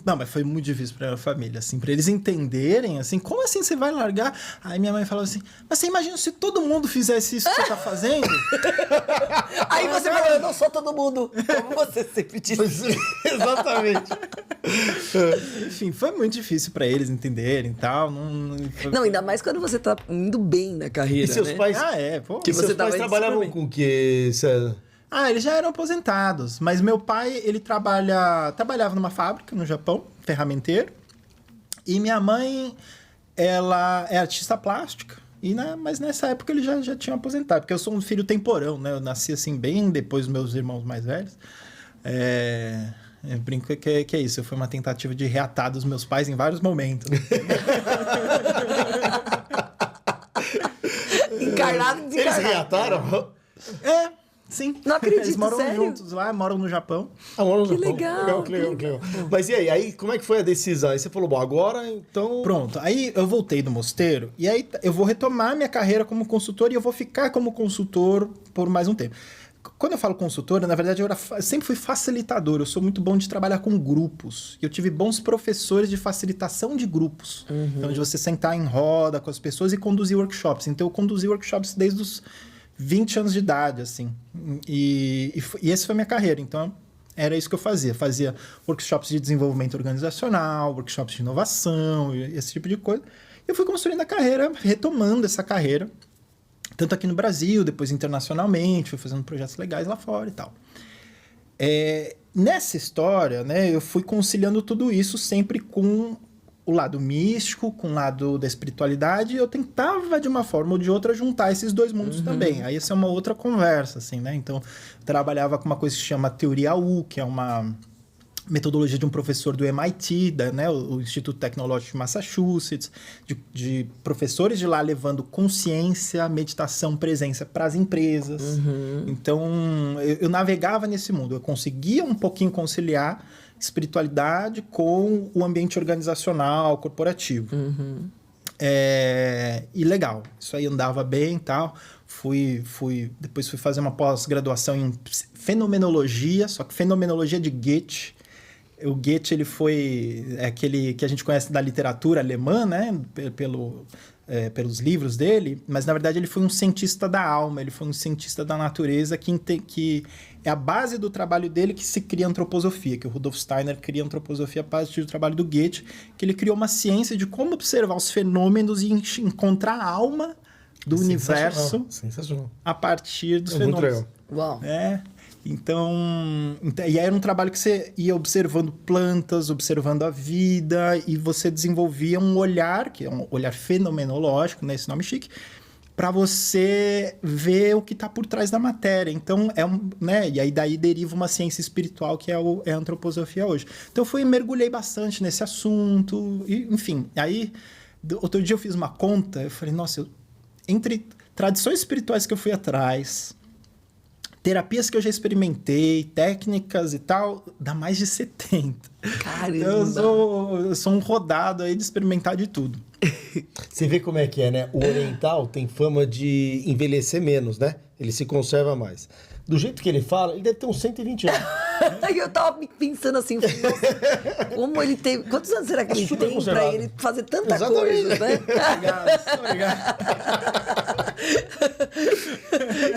Não, mas foi muito difícil pra família, assim, pra eles entenderem, assim, como assim você vai largar? Aí minha mãe falou assim, mas você imagina se todo mundo fizesse isso que você tá fazendo? Aí você falou, eu não sou todo mundo, como você sempre disse. Exatamente. Enfim, foi muito difícil pra eles entenderem e tal. Não, ainda mais quando você tá indo bem na carreira, e seus pais... Que seus pais trabalhavam com o que, César? Eles já eram aposentados. Mas meu pai, ele trabalhava numa fábrica no Japão, ferramenteiro. E minha mãe, ela é artista plástica. Mas nessa época ele já tinha aposentado. Porque eu sou um filho temporão, né? Eu nasci assim bem depois dos meus irmãos mais velhos. Eu brinco que é isso. Foi uma tentativa de reatar dos meus pais em vários momentos. Encarnado e desencarnado. Eles reataram? Sim. Não acredito, eles moram sério? juntos lá, moram no Japão. Moram no Japão. Que legal. Mas e aí, como é que foi a decisão? Aí você falou, bom, agora então... Pronto, aí eu voltei do mosteiro e aí eu vou retomar minha carreira como consultor e eu vou ficar como consultor por mais um tempo. Quando eu falo consultor, na verdade eu sempre fui facilitador, eu sou muito bom de trabalhar com grupos. Eu tive bons professores de facilitação de grupos. Então, de você sentar em roda com as pessoas e conduzir workshops. Então, eu conduzi workshops desde os 20 anos de idade, assim. E essa foi a minha carreira. Então, era isso que eu fazia. Fazia workshops de desenvolvimento organizacional, workshops de inovação, esse tipo de coisa. Eu fui construindo a carreira, retomando essa carreira. Tanto aqui no Brasil, depois internacionalmente, fui fazendo projetos legais lá fora e tal. Nessa história, né, eu fui conciliando tudo isso sempre com o lado místico, com o lado da espiritualidade, e eu tentava, de uma forma ou de outra, juntar esses dois mundos também. Aí essa é uma outra conversa, assim, né? Então, eu trabalhava com uma coisa que se chama Teoria U, que é uma metodologia de um professor do MIT, né, o Instituto Tecnológico de Massachusetts, de professores de lá levando consciência, meditação, presença para as empresas. Então, eu navegava nesse mundo. Eu conseguia um pouquinho conciliar espiritualidade com o ambiente organizacional, corporativo. E legal. Isso aí andava bem e tal. Depois fui fazer uma pós-graduação em fenomenologia, só que fenomenologia de Goethe. O Goethe, ele foi aquele que a gente conhece da literatura alemã, né? Pelos livros dele, mas na verdade ele foi um cientista da alma, ele foi um cientista da natureza que é a base do trabalho dele que se cria a antroposofia, que o Rudolf Steiner cria a antroposofia a partir do trabalho do Goethe, que ele criou uma ciência de como observar os fenômenos e encontrar a alma do universo a partir dos fenômenos. Uau! Então, e aí era um trabalho que você ia observando plantas, observando a vida, e você desenvolvia um olhar, que é um olhar fenomenológico, né, esse nome chique, para você ver o que está por trás da matéria. Então, né, e aí daí deriva uma ciência espiritual que é a antroposofia hoje. Então, eu mergulhei bastante nesse assunto, e, enfim. Aí, outro dia eu fiz uma conta, eu falei, nossa, entre tradições espirituais que eu fui atrás, Terapias que eu já experimentei, técnicas e tal, dá mais de 70. Caramba! Então, eu sou um rodado aí de experimentar de tudo. Você vê como é que é, né? O oriental tem fama de envelhecer menos, né? Ele se conserva mais. Do jeito que ele fala, ele deve ter uns 120 anos. Eu tava pensando assim, nossa, como ele tem. Quantos anos será que ele super tem conservado. pra ele fazer tanta Exatamente. coisa, né? Obrigado.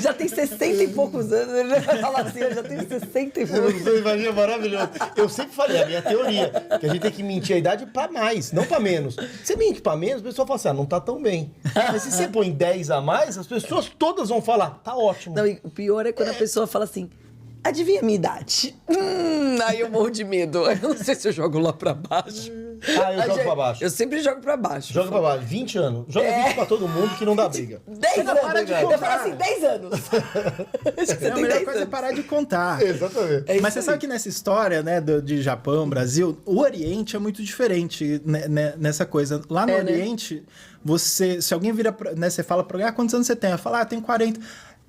Já tem 60 e poucos anos, ele vai falar assim, eu já tenho 60 e poucos. Você imagina, maravilhoso. Eu sempre falei, a minha teoria, que a gente tem que mentir a idade pra mais, não pra menos. Você mente pra menos, o pessoal fala assim, não tá tão bem. Mas se você põe 10 a mais, as pessoas todas vão falar, tá ótimo. Não, e o pior é quando a pessoa fala assim, adivinha a minha idade? Aí eu morro de medo. Eu não sei se eu jogo lá pra baixo. Eu jogo pra baixo. Eu sempre jogo pra baixo. Joga pra baixo, 20 anos. Joga 20 pra todo mundo que não dá briga. 10 anos. para de Eu contar. falo assim, 10 anos. Você A tem melhor 10 coisa é anos. parar de contar. Exatamente. É Mas isso você aí. sabe que nessa história, né, de Japão, Brasil, o Oriente é muito diferente nessa coisa. Lá no né? Oriente, se alguém vira, né, você fala pra alguém, quantos anos você tem? Eu falo, tenho 40.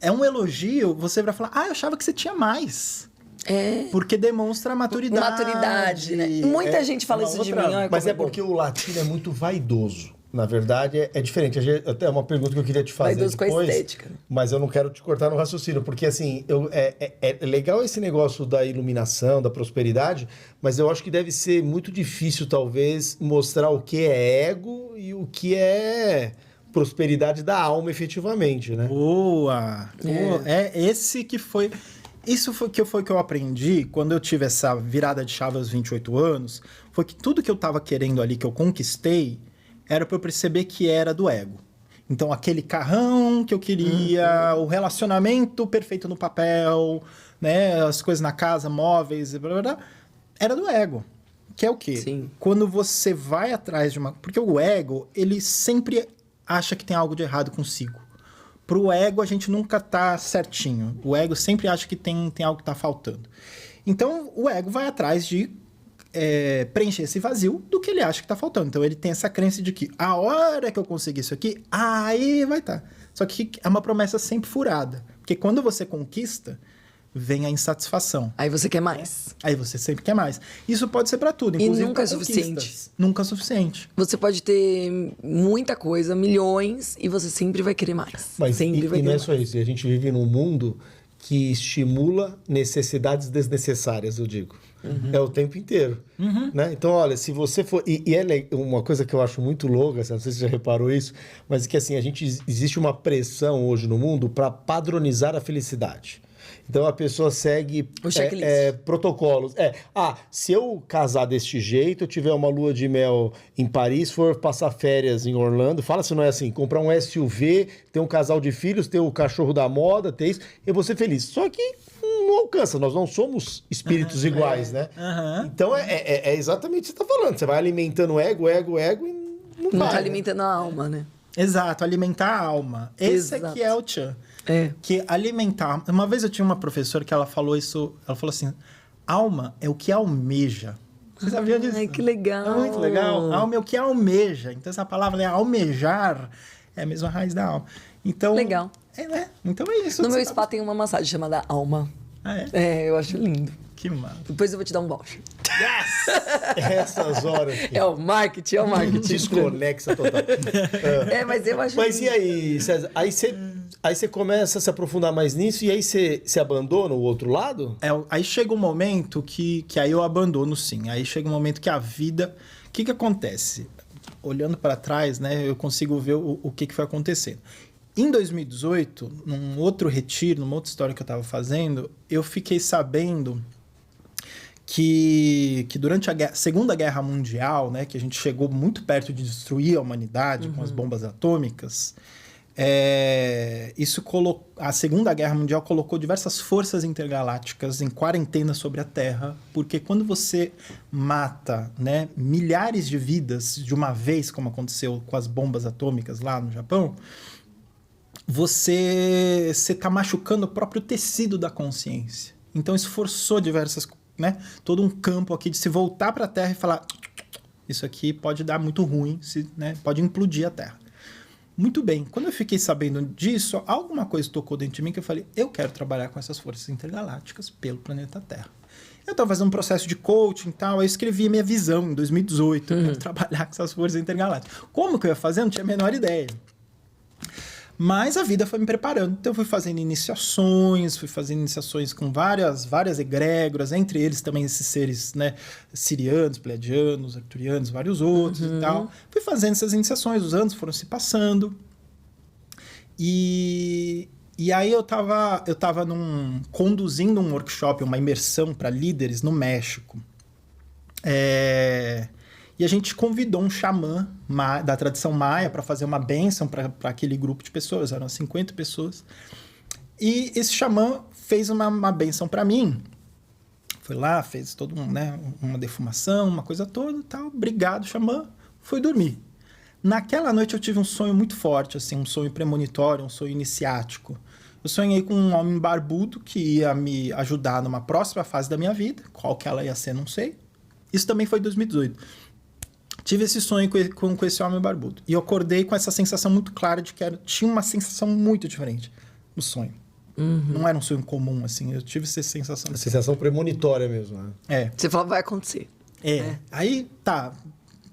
É um elogio, você vai falar, eu achava que você tinha mais. É. Porque demonstra maturidade. Maturidade, né? Muita gente fala uma isso de outra- mim. Olha Mas como é porque o latino é muito vaidoso. Na verdade, é diferente. Até uma pergunta que eu queria te fazer Vaidoso com a depois, estética. mas eu não quero te cortar no raciocínio, porque assim, é legal esse negócio da iluminação, da prosperidade, mas eu acho que deve ser muito difícil, talvez, mostrar o que é ego e o que é prosperidade da alma, efetivamente, né? Boa! Esse que foi... Isso foi que eu aprendi quando eu tive essa virada de chave aos 28 anos, foi que tudo que eu tava querendo ali, que eu conquistei, era pra eu perceber que era do ego. Então, aquele carrão que eu queria, o relacionamento perfeito no papel, né, as coisas na casa, móveis, blá, blá, blá, era do ego. Que é o quê? Sim. Quando você vai atrás de uma... Porque o ego, ele sempre acha que tem algo de errado consigo. Pro ego, a gente nunca tá certinho. O ego sempre acha que tem algo que tá faltando. Então, o ego vai atrás de preencher esse vazio do que ele acha que tá faltando. Então, ele tem essa crença de que a hora que eu conseguir isso aqui, aí vai estar. Só que é uma promessa sempre furada. Porque quando você conquista, vem a insatisfação. Aí você quer mais. Aí você sempre quer mais. Isso pode ser pra tudo, E inclusive nunca pra é suficiente. conquistas. Nunca é suficiente. Você pode ter muita coisa, milhões, e você sempre vai querer mais. Mas sempre vai e não querer é só isso. E a gente vive num mundo que estimula necessidades desnecessárias, eu digo. É o tempo inteiro. Né? Então, olha, se você for... uma coisa que eu acho muito louca, não sei se você já reparou isso, mas é que assim, existe uma pressão hoje no mundo para padronizar a felicidade. Então, a pessoa segue O checklist. protocolos. Se eu casar deste jeito, eu tiver uma lua de mel em Paris, for passar férias em Orlando, fala se não é assim, comprar um SUV, ter um casal de filhos, ter o cachorro da moda, ter isso, eu vou ser feliz. Só que não alcança, nós não somos espíritos iguais, né? Então, é exatamente o que você está falando. Você vai alimentando ego e não Não vai. tá né? alimentando a alma, né? Exato, alimentar a alma. Esse Exato. aqui é o tchan. É. Que alimentar... Uma vez eu tinha uma professora que ela falou isso... Ela falou assim, alma é o que almeja. Você sabia disso? Ai, que legal. É muito legal. Alma é o que almeja. Então, essa palavra, né, almejar, é a mesma raiz da alma. Então... Legal. Então é isso. No que meu você spa tem uma massagem chamada Alma. Ah, é? É, eu acho lindo. Que massa. Depois eu vou te dar um voucher. Essas horas. É o marketing, é o marketing. Desconexa total. Mas eu acho Mas lindo. e aí, César? Aí você começa a se aprofundar mais nisso e aí você abandona o outro lado? Aí chega um momento que aí eu abandono, sim. Aí chega um momento que a vida... O que acontece? Olhando para trás, né, eu consigo ver o que foi acontecendo. Em 2018, num outro retiro, numa outra história que eu estava fazendo, eu fiquei sabendo que durante a Segunda Guerra Mundial, né, que a gente chegou muito perto de destruir a humanidade com as bombas atômicas, a Segunda Guerra Mundial colocou diversas forças intergalácticas em quarentena sobre a Terra, porque quando você mata, né, milhares de vidas de uma vez, como aconteceu com as bombas atômicas lá no Japão, você está machucando o próprio tecido da consciência. Então isso forçou né, todo um campo aqui de se voltar para a Terra e falar, isso aqui pode dar muito ruim, né, pode implodir a Terra. Muito bem. Quando eu fiquei sabendo disso, alguma coisa tocou dentro de mim que eu falei, eu quero trabalhar com essas forças intergalácticas pelo planeta Terra. Eu estava fazendo um processo de coaching e tal, aí eu escrevi a minha visão em 2018, eu quero trabalhar com essas forças intergalácticas. Como que eu ia fazer? Eu não tinha a menor ideia. Mas a vida foi me preparando. Então eu fui fazendo iniciações com várias egrégoras, entre eles também esses seres, né, sirianos, pleiadianos, arcturianos, vários outros e tal. Fui fazendo essas iniciações, os anos foram se passando. E aí eu tava conduzindo um workshop, uma imersão para líderes no México. E a gente convidou um xamã da tradição maia para fazer uma bênção para aquele grupo de pessoas, eram 50 pessoas. E esse xamã fez uma bênção para mim. Foi lá, fez toda uma defumação, uma coisa toda e tal. Obrigado, xamã. Fui dormir. Naquela noite eu tive um sonho muito forte, assim, um sonho premonitório, um sonho iniciático. Eu sonhei com um homem barbudo que ia me ajudar numa próxima fase da minha vida. Qual que ela ia ser, não sei. Isso também foi em 2018. Tive esse sonho com esse homem barbudo. E eu acordei com essa sensação muito clara de que tinha uma sensação muito diferente no sonho. Não era um sonho comum, assim. Eu tive essa sensação. A sensação premonitória mesmo, né? Você falou, vai acontecer. Aí, tá.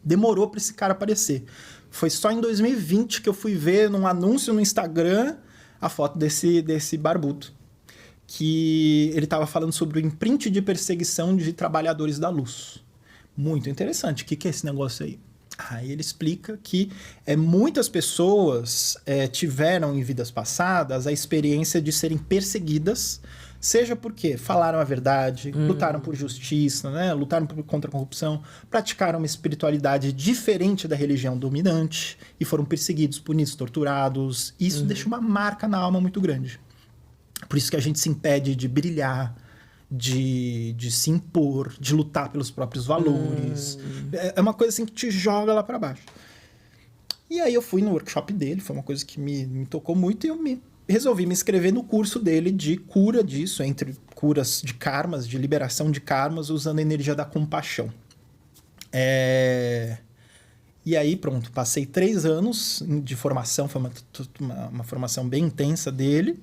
Demorou pra esse cara aparecer. Foi só em 2020 que eu fui ver num anúncio no Instagram a foto desse barbudo. Que ele tava falando sobre o imprint de perseguição de trabalhadores da luz. Muito interessante. O que é esse negócio aí? Aí ele explica que muitas pessoas tiveram em vidas passadas a experiência de serem perseguidas, seja porque falaram a verdade, lutaram por justiça, né? Lutaram contra a corrupção, praticaram uma espiritualidade diferente da religião dominante e foram perseguidos, punidos, torturados. Isso deixa uma marca na alma muito grande. Por isso que a gente se impede de brilhar, de se impor, de lutar pelos próprios valores. É uma coisa assim que te joga lá para baixo. E aí eu fui no workshop dele, foi uma coisa que me tocou muito, e eu resolvi me inscrever no curso dele de cura disso, entre curas de karmas, de liberação de karmas, usando a energia da compaixão. E aí, pronto, passei 3 anos de formação, foi uma formação bem intensa dele,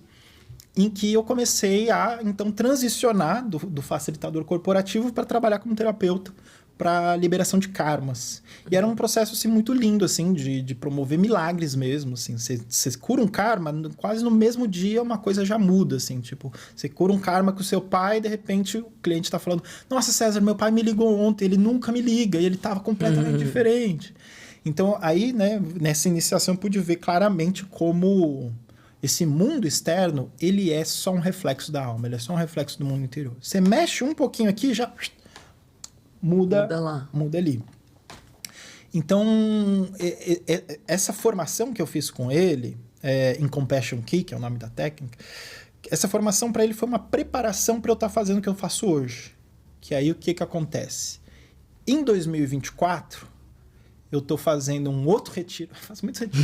em que eu comecei a, então, transicionar do facilitador corporativo para trabalhar como terapeuta para liberação de karmas. E era um processo, assim, muito lindo, assim, de promover milagres mesmo, assim. Você cura um karma, quase no mesmo dia uma coisa já muda, assim, tipo, você cura um karma com o seu pai e, de repente, o cliente está falando, nossa, César, meu pai me ligou ontem, ele nunca me liga, e ele estava completamente diferente. Então, aí, né, nessa iniciação eu pude ver claramente como esse mundo externo, ele é só um reflexo da alma, ele é só um reflexo do mundo interior. Você mexe um pouquinho aqui, já muda ali. Então, essa formação que eu fiz com ele, em Compassion Key, que é o nome da técnica, essa formação para ele foi uma preparação para eu estar fazendo o que eu faço hoje. Que aí o que acontece? Em 2024... eu tô fazendo um outro retiro. Eu faço muito retiro.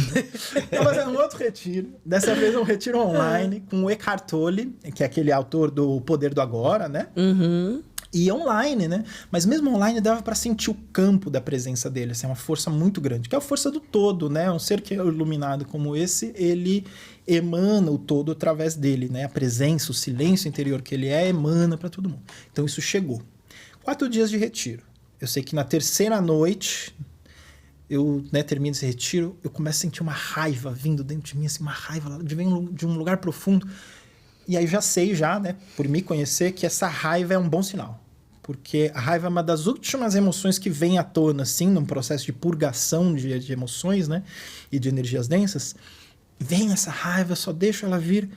Tô fazendo um outro retiro. Dessa vez é um retiro online com o Eckhart Tolle, que é aquele autor do Poder do Agora, né? E online, né? Mas mesmo online dava para sentir o campo da presença dele. Assim, é uma força muito grande, que é a força do todo, né? Um ser que é iluminado como esse, ele emana o todo através dele, né? A presença, o silêncio interior que ele emana para todo mundo. Então isso chegou. 4 dias de retiro. Eu sei que na terceira noite... eu, né, termino esse retiro, eu começo a sentir uma raiva vindo dentro de mim, assim, uma raiva de um lugar profundo. E aí já sei, né, por me conhecer, que essa raiva é um bom sinal. Porque a raiva é uma das últimas emoções que vem à tona, assim, num processo de purgação de emoções, né, e de energias densas. Vem essa raiva, eu só deixo ela vir,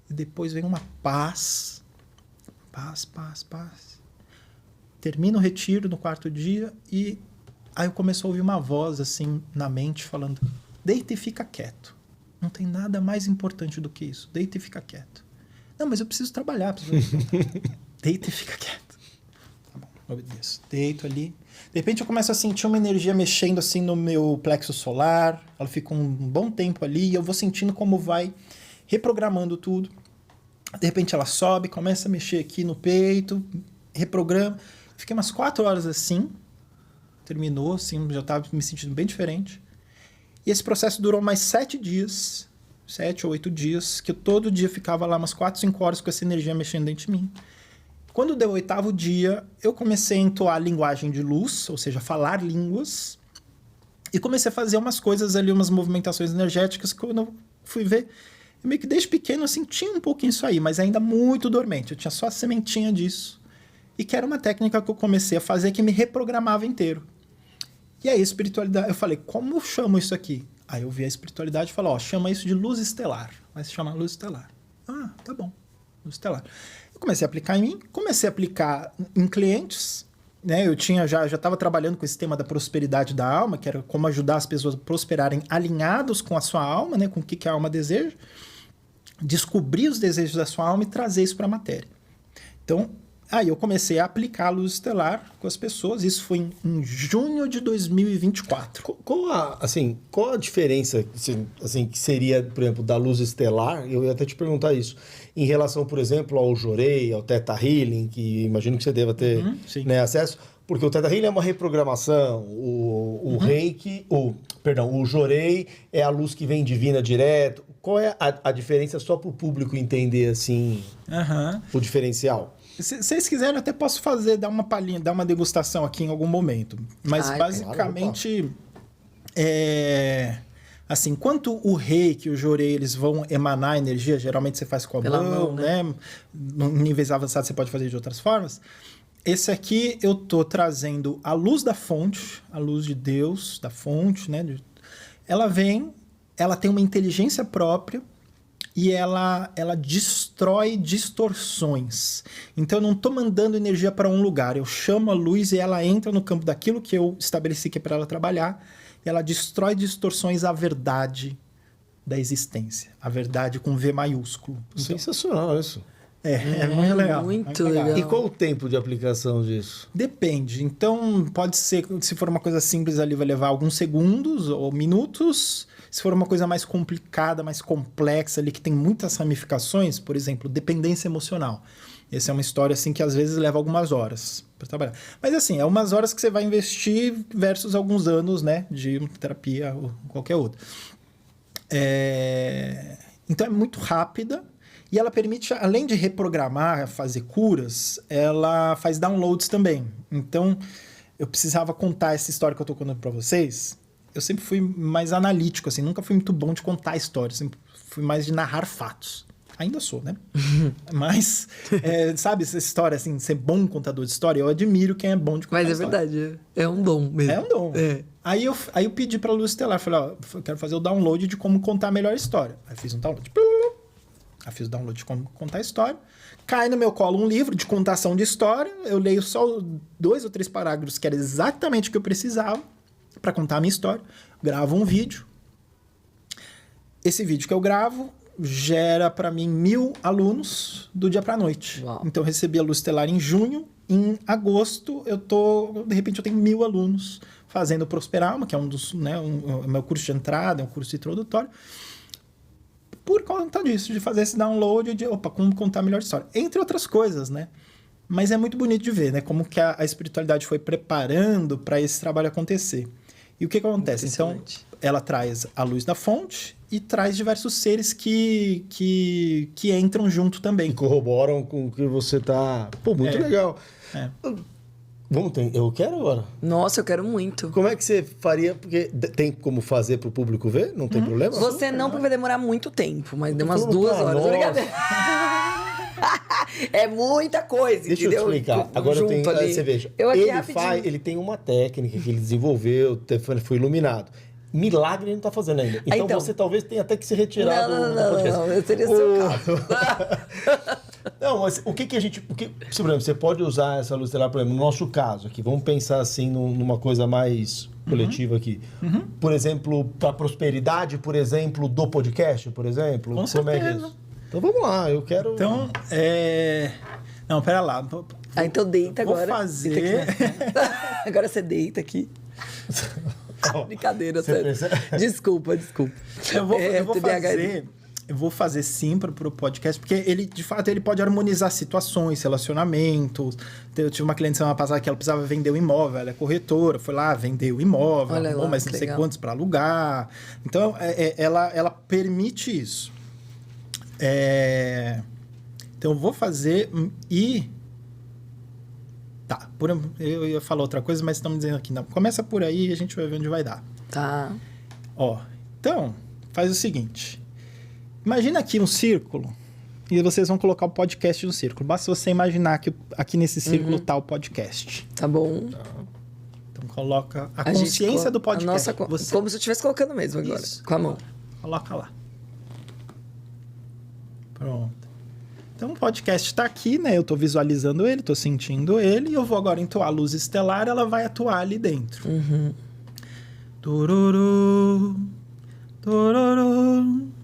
e depois vem uma paz. Paz. Termino o retiro no 4º dia e... aí eu começo a ouvir uma voz, assim, na mente, falando, deita e fica quieto. Não tem nada mais importante do que isso. Deita e fica quieto. Não, mas eu preciso trabalhar. Deita e fica quieto. Tá bom, eu obedeço. Deito ali. De repente eu começo a sentir uma energia mexendo, assim, no meu plexo solar. Ela fica um bom tempo ali e eu vou sentindo como vai reprogramando tudo. De repente ela sobe, começa a mexer aqui no peito, reprograma. Fiquei umas 4 horas assim. Terminou, assim, já estava me sentindo bem diferente. E esse processo durou mais 7 dias, 7 ou 8 dias, que eu todo dia ficava lá umas 4, 5 horas com essa energia mexendo dentro de mim. Quando deu o 8º dia, eu comecei a entoar linguagem de luz, ou seja, falar línguas, e comecei a fazer umas coisas ali, umas movimentações energéticas, que quando eu fui ver, eu meio que desde pequeno, assim, tinha um pouquinho isso aí, mas ainda muito dormente. Eu tinha só a sementinha disso. E que era uma técnica que eu comecei a fazer que me reprogramava inteiro. E aí, a espiritualidade, eu falei, como eu chamo isso aqui? Aí eu vi a espiritualidade e falei, ó, chama isso de luz estelar. Vai se chamar luz estelar. Ah, tá bom, luz estelar. Eu comecei a aplicar em mim, comecei a aplicar em clientes, né? Eu já estava trabalhando com esse tema da prosperidade da alma, que era como ajudar as pessoas a prosperarem alinhados com a sua alma, né? Com o que a alma deseja. Descobrir os desejos da sua alma e trazer isso para a matéria. Então, aí eu comecei a aplicar a luz estelar com as pessoas. Isso foi em junho de 2024. Qual a diferença assim, que seria, por exemplo, da luz estelar? Eu ia até te perguntar isso. Em relação, por exemplo, ao Jorei, ao Theta Healing, que imagino que você deva ter né, acesso. Porque o Theta Healing é uma reprogramação, o Reiki, o Jorei é a luz que vem divina direto. Qual é a diferença só para o público entender assim o diferencial? Se vocês quiserem, eu até posso dar uma palhinha, dar uma degustação aqui em algum momento. Mas basicamente, assim, enquanto o Reiki e o Jorei, eles vão emanar energia, geralmente você faz com a mão, né? Em níveis avançados você pode fazer de outras formas. Esse aqui eu tô trazendo a luz da fonte, a luz de Deus, da fonte, né? Ela tem uma inteligência própria e ela destrói distorções. Então eu não tô mandando energia para um lugar, eu chamo a luz e ela entra no campo daquilo que eu estabeleci que é para ela trabalhar, e ela destrói distorções à verdade da existência, a verdade com V maiúsculo. Então, sensacional isso. É muito legal. Muito legal. E qual o tempo de aplicação disso? Depende. Então, pode ser, se for uma coisa simples ali, vai levar alguns segundos ou minutos. Se for uma coisa mais complicada, mais complexa ali, que tem muitas ramificações, por exemplo, dependência emocional. Essa é uma história assim que às vezes leva algumas horas para trabalhar. Mas assim, é umas horas que você vai investir versus alguns anos, né, de terapia ou qualquer outra. Então é muito rápida. E ela permite, além de reprogramar, fazer curas, ela faz downloads também. Então, eu precisava contar essa história que eu tô contando para vocês. Eu sempre fui mais analítico, assim, nunca fui muito bom de contar histórias, sempre fui mais de narrar fatos. Ainda sou, né? Mas, sabe essa história, assim, ser bom contador de história? Eu admiro quem é bom de contar história. Mas é verdade, é um dom mesmo. É um dom. Aí eu pedi pra Luz Estelar, falei, ó, eu quero fazer o download de como contar a melhor história. Aí fiz um download. Aí fiz o download de como contar a história. Cai no meu colo um livro de contação de história. Eu leio só 2 ou 3 parágrafos, que era exatamente o que eu precisava para contar a minha história. Gravo um vídeo. Esse vídeo que eu gravo gera para mim 1000 alunos do dia para noite. Uau. Então eu recebi a Luz Estelar em junho. Em agosto, de repente eu tenho 1000 alunos fazendo Prosperalma, que é um dos, né, o meu curso de entrada, é um curso introdutório. Por conta disso, de fazer esse download de, como contar a melhor história. Entre outras coisas, né? Mas é muito bonito de ver, né? Como que a espiritualidade foi preparando para esse trabalho acontecer. E o que acontece? Então, ela traz a luz da fonte e traz diversos seres que entram junto também. E corroboram com o que você tá... Pô, muito legal. Eu quero agora. Nossa, eu quero muito. Como é que você faria? Porque tem como fazer pro público ver? Não tem problema? Você não, porque vai demorar muito tempo, mas deu umas 2 horas. Brincadeira. É muita coisa, Deixa entendeu? eu te explicar. Agora você veja. Eu aqui Ele tem uma técnica que ele desenvolveu, foi iluminado. Milagre ele não tá fazendo ainda. Então você talvez tenha até que se retirar do podcast. Não, seria seu caso. Não, mas o que a gente... por exemplo, você pode usar essa luz estelar, por exemplo, no nosso caso aqui. Vamos pensar assim numa coisa mais coletiva aqui. Por exemplo, para prosperidade, por exemplo, do podcast, por exemplo. Com certeza. Como é que é isso? Então vamos lá, eu quero... Então, Não, pera lá. Então deita agora. Vou fazer... Agora você deita aqui. Brincadeira, sério. Desculpa. Eu vou fazer Eu vou fazer sim para o podcast, porque ele, de fato, ele pode harmonizar situações, relacionamentos. Eu tive uma cliente semana passada que ela precisava vender o imóvel, ela é corretora, foi lá, vendeu o imóvel, Olha arrumou lá, mais que não sei legal. quantos para alugar. Então, ela permite isso. Então, eu vou fazer e... Tá, eu ia falar outra coisa, mas estamos dizendo aqui, não. Começa por aí e a gente vai ver onde vai dar. Tá. Ó, então, faz o seguinte. Imagina aqui um círculo e vocês vão colocar o podcast no círculo. Basta você imaginar que aqui nesse círculo tá o podcast. Tá bom. Então, coloca a gente consciência do podcast. Você- Como se eu estivesse colocando mesmo agora. Isso. Com a mão. Coloca lá. Pronto. Então, o podcast está aqui, né? Eu estou visualizando ele, estou sentindo ele. E eu vou agora entoar a luz estelar, ela vai atuar ali dentro. Tururu, tururu,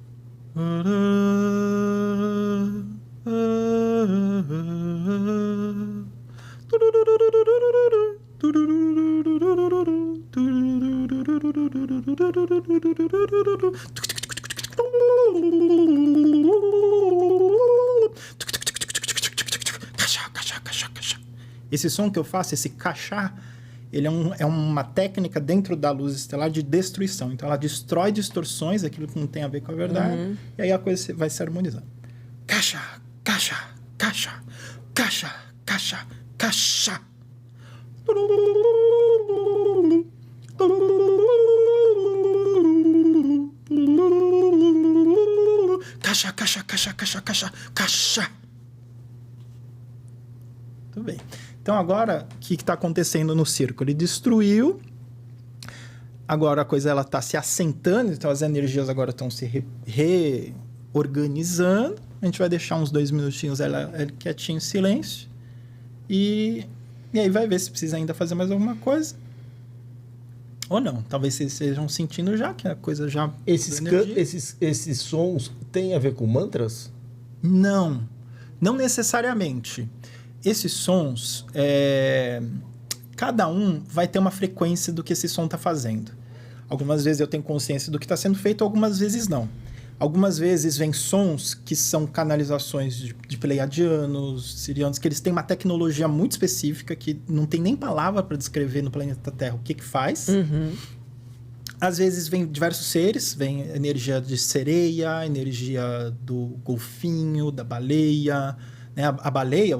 Esse som que eu faço, esse cachá, ele é uma técnica dentro da luz estelar de destruição. Então, ela destrói distorções, aquilo que não tem a ver com a verdade, e aí a coisa vai se harmonizando. Caixa, caixa, caixa, caixa, caixa, caixa. Caixa, caixa, caixa, caixa, caixa, caixa. Tudo bem. Então, agora, o que está acontecendo no círculo? Ele destruiu. Agora a coisa ela está se assentando, então as energias agora estão se reorganizando. A gente vai deixar uns 2 minutinhos ela quietinha em silêncio. E aí vai ver se precisa ainda fazer mais alguma coisa. Ou não. Talvez vocês estejam sentindo já que a coisa já... Esses sons têm a ver com mantras? Não necessariamente. Esses sons, cada um vai ter uma frequência do que esse som está fazendo. Algumas vezes eu tenho consciência do que está sendo feito, algumas vezes não. Algumas vezes vem sons que são canalizações de pleiadianos, sirianos, que eles têm uma tecnologia muito específica que não tem nem palavra para descrever no planeta Terra o que faz. Às vezes vem diversos seres, vem energia de sereia, energia do golfinho, da baleia... Né? A baleia,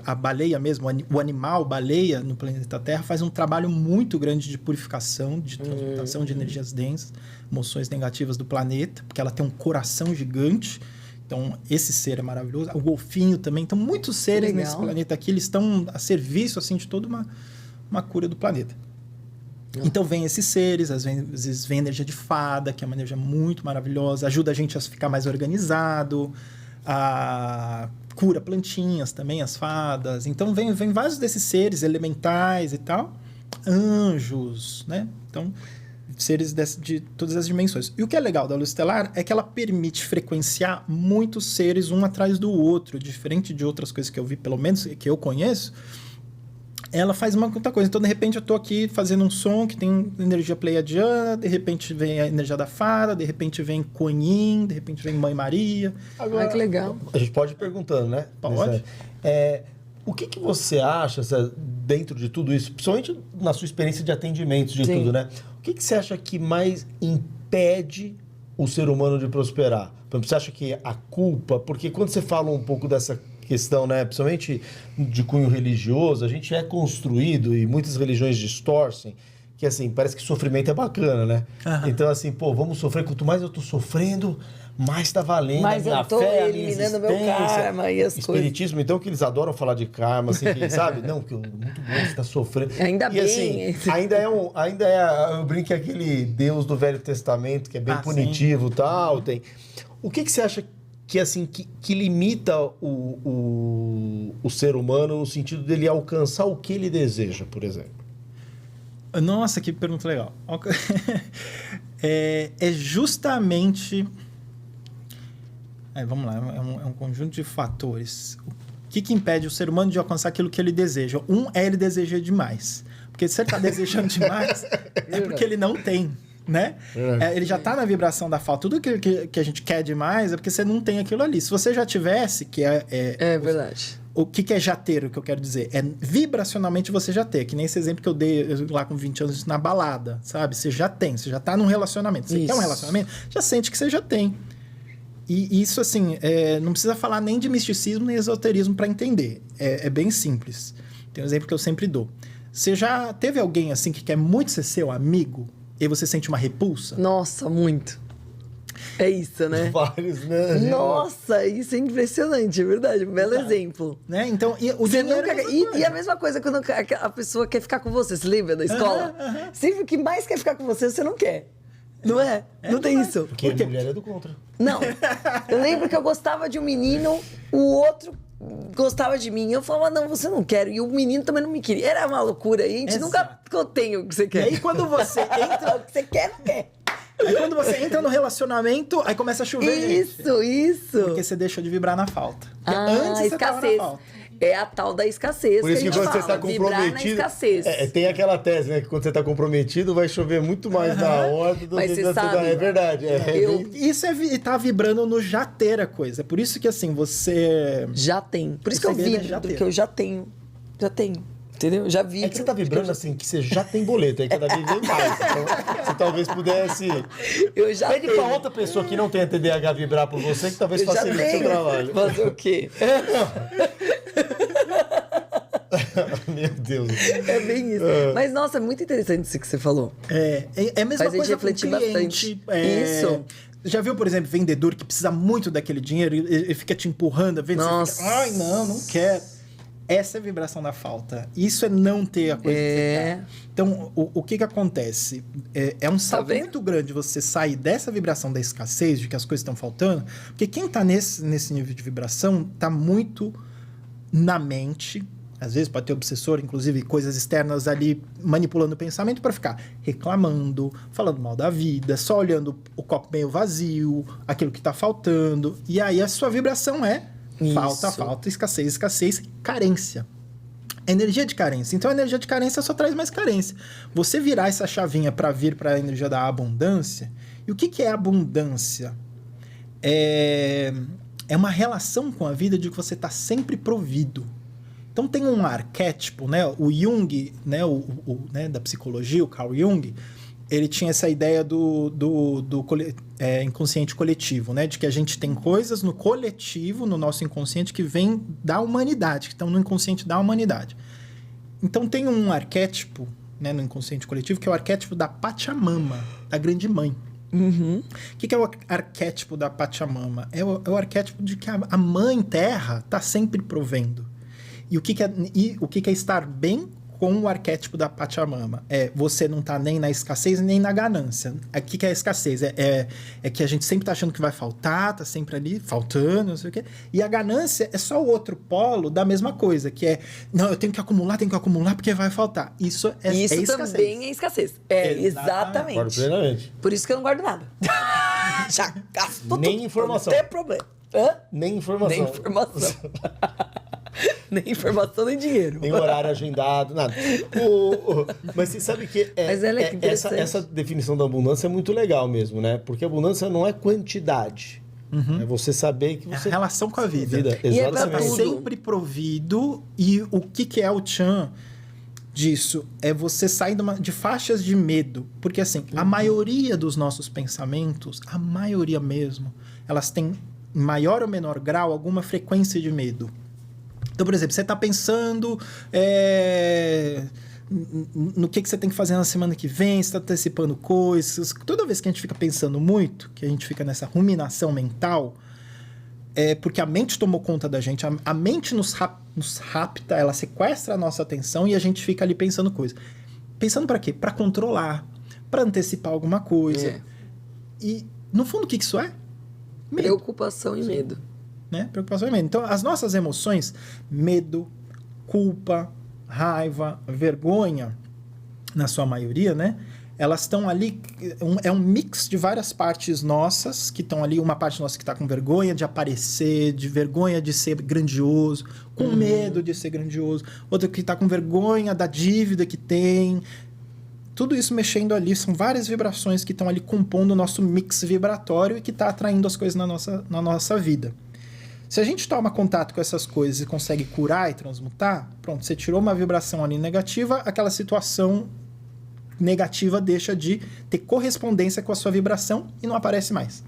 a baleia mesmo, o animal baleia no planeta Terra faz um trabalho muito grande de purificação, de transmutação de energias densas, emoções negativas do planeta, porque ela tem um coração gigante. Então, esse ser é maravilhoso. O golfinho também. Então, muitos seres nesse planeta aqui, eles estão a serviço assim, de toda uma cura do planeta. Então, vem esses seres, às vezes vem energia de fada, que é uma energia muito maravilhosa, ajuda a gente a ficar mais organizado, cura plantinhas também, as fadas. Então, vem vários desses seres elementais e tal. Anjos, né? Então, seres de todas as dimensões. E o que é legal da luz estelar é que ela permite frequenciar muitos seres um atrás do outro. Diferente de outras coisas que eu vi, pelo menos que eu conheço, ela faz uma outra coisa. Então, de repente, eu tô aqui fazendo um som que tem energia pleiadiana, de repente vem a energia da fada, de repente vem Kuan Yin, de repente vem Mãe Maria. Agora, que legal. A gente pode ir perguntando, né? Pode. O que você acha, dentro de tudo isso, principalmente na sua experiência de atendimento de tudo, né? O que você acha que mais impede o ser humano de prosperar? Por exemplo, você acha que a culpa... Porque quando você fala um pouco dessa questão, né, principalmente de cunho religioso, a gente é construído, e muitas religiões distorcem, que assim, parece que sofrimento é bacana, né? Então assim, vamos sofrer, quanto mais eu tô sofrendo, mais tá valendo mas a minha eu tô fé, eliminando meu karma e as espiritismo, então, que eles adoram falar de karma, assim, que, sabe? Não, que muito bom, você tá sofrendo. Ainda e, bem. assim, eu brinco que aquele Deus do Velho Testamento, que é bem punitivo e tal, tem... O que você acha que, assim, que limita o ser humano no sentido dele alcançar o que ele deseja, por exemplo? Nossa, que pergunta legal. É justamente... vamos lá, é um conjunto de fatores. O que impede o ser humano de alcançar aquilo que ele deseja? Ele deseja demais. Porque se ele está desejando demais, é porque ele não tem. né? Ele já tá na vibração da falta. Tudo que a gente quer demais é porque você não tem aquilo ali. Se você já tivesse, que É verdade. O que é já ter, o que eu quero dizer? É vibracionalmente você já ter. Que nem esse exemplo que eu dei lá com 20 anos na balada, sabe? Você já tem, você já tá num relacionamento. Você quer um relacionamento? Já sente que você já tem. E isso, assim, não precisa falar nem de misticismo nem esoterismo para entender. É bem simples. Tem um exemplo que eu sempre dou. Você já teve alguém, assim, que quer muito ser seu amigo e você sente uma repulsa? Nossa, muito. É isso, né? Vários, né? Nossa, isso é impressionante, é verdade. Um belo exemplo. Né? Então, e o Você dinheiro nunca... é a mesma coisa. E a mesma coisa quando a pessoa quer ficar com você. Você lembra da escola? Sempre o que mais quer ficar com você, você não quer. Não é? Não tem isso. Porque a mulher é do contra. Não. Eu lembro que eu gostava de um menino, o outro gostava de mim. Eu falava, não, você não quer. E o menino também não me queria. Era uma loucura. E a gente Exato. nunca contém o que você E quer. aí, quando você entra... O que você quer, não quer. Aí, quando você entra no relacionamento, aí começa a chover, gente. Isso. Porque você deixou de vibrar na falta. Porque Ah, antes você tava na escassez. falta. É a tal da escassez Por isso que a gente quando você fala. está Vibrar na comprometido. escassez. Tem aquela tese, né? Que quando você está comprometido, vai chover muito mais na horta do Mas que você quando sabe, É verdade. Isso tá vibrando no já ter a coisa. É por isso que, assim, você... Já tem. Por isso O que eu segredo é vibro, já ter. porque eu já tenho. Já tenho. Entendeu? Já vi. É que você tá vibrando assim, que você já tem boleto, aí cada vez vem mais. Então, você talvez pudesse. Eu já Pede tenho. pra outra pessoa que não tem TDAH vibrar por você, que talvez Eu já facilite o seu tenho. trabalho. Fazer o quê? Meu Deus. É bem isso. Mas, nossa, é muito interessante isso que você falou. É a mesma Faz a gente coisa com refletir cliente. bastante. Isso. Já viu, por exemplo, vendedor que precisa muito daquele dinheiro e fica te empurrando, vendo? Nossa. Você fica, ai, não quero. Essa é a vibração da falta. Isso é não ter a coisa que você quer. Então, o que acontece? É um salto vendo? muito grande você sair dessa vibração da escassez, de que as coisas estão faltando, porque quem tá nesse nível de vibração tá muito na mente. Às vezes pode ter obsessor, inclusive coisas externas ali manipulando o pensamento para ficar reclamando, falando mal da vida, só olhando o copo meio vazio, aquilo que tá faltando. E aí a sua vibração é falta, Isso. falta, escassez, escassez, carência. Energia de carência. Então a energia de carência só traz mais carência. Você virar essa chavinha para vir para a energia da abundância. E o que é abundância? É uma relação com a vida de que você está sempre provido. Então tem um arquétipo, né? O Jung, né? Né? Da psicologia, o Carl Jung, ele tinha essa ideia do inconsciente coletivo, né? De que a gente tem coisas no coletivo, no nosso inconsciente, que vem da humanidade, que estão no inconsciente da humanidade. Então tem um arquétipo, né, no inconsciente coletivo, que é o arquétipo da Pachamama, da grande mãe. Uhum. O que é o arquétipo da Pachamama? É o arquétipo de que a mãe terra está sempre provendo. E o que é estar bem com o arquétipo da Pachamama? Você não tá nem na escassez nem na ganância. O que é a escassez? É que a gente sempre tá achando que vai faltar, tá sempre ali faltando, não sei o quê. E a ganância é só o outro polo da mesma coisa, que é, não, eu tenho que acumular porque vai faltar. Isso escassez. Também é escassez. Exatamente. Concordo plenamente. Por isso que eu não guardo nada. Já gasto Nem tudo. informação. Não tem problema. Hã? Nem informação. Nem informação. Nem informação, nem dinheiro. Nem horário agendado, nada. Mas você sabe que, Mas ela é que interessante. essa definição da abundância é muito legal mesmo, né? Porque abundância não é quantidade. É você saber que É a você... relação com a vida. E é pra Você tá tudo. sempre provido. E o que é o Chan disso? É você sair de faixas de medo. Porque, assim, a maioria dos nossos pensamentos, a maioria mesmo, elas têm, em maior ou menor grau, alguma frequência de medo. Então, por exemplo, você está pensando no que você tem que fazer na semana que vem, você está antecipando coisas. Toda vez que a gente fica pensando muito, que a gente fica nessa ruminação mental, é porque a mente tomou conta da gente. A mente nos rapta, ela sequestra a nossa atenção e a gente fica ali pensando coisas. Pensando para quê? Para controlar, para antecipar alguma coisa. E, no fundo, o que isso é? Medo. Preocupação e medo. Né? Preocupação e medo. Então, as nossas emoções, medo, culpa, raiva, vergonha, na sua maioria, né? Elas estão ali, é um mix de várias partes nossas, que estão ali, uma parte nossa que está com vergonha de aparecer, de vergonha de ser grandioso, com medo de ser grandioso, outra que está com vergonha da dívida que tem. Tudo isso mexendo ali, são várias vibrações que estão ali compondo o nosso mix vibratório e que está atraindo as coisas na nossa vida. Se a gente toma contato com essas coisas e consegue curar e transmutar, pronto, você tirou uma vibração ali negativa, aquela situação negativa deixa de ter correspondência com a sua vibração e não aparece mais.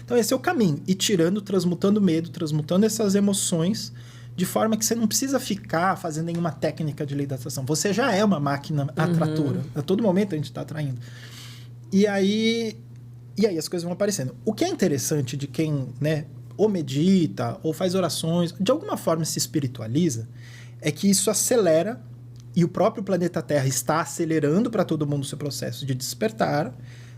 Então esse é o caminho, ir tirando, transmutando medo, transmutando essas emoções, de forma que você não precisa ficar fazendo nenhuma técnica de lei da atração. Você já é uma máquina atratora. A todo momento a gente está atraindo. E aí as coisas vão aparecendo. O que é interessante de quem, né, ou medita, ou faz orações, de alguma forma se espiritualiza, é que isso acelera, e o próprio planeta Terra está acelerando para todo mundo o seu processo de despertar,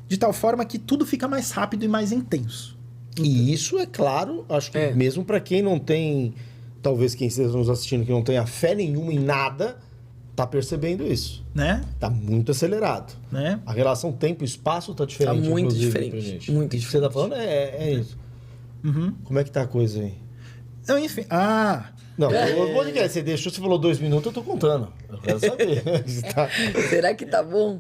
de tal forma que tudo fica mais rápido e mais intenso. E isso é claro, acho que mesmo para quem não tem, talvez quem esteja nos assistindo, que não tenha fé nenhuma em nada, tá percebendo isso. Né? Tá muito acelerado. Né? A relação tempo-espaço tá diferente. Tá muito inclusive, diferente, pra gente. muito Isso que você tá falando é isso. Como é que tá a coisa aí? Então, enfim. Não, o podcast, você deixou, você falou 2 minutos, eu tô contando. Eu quero saber. Será que tá bom?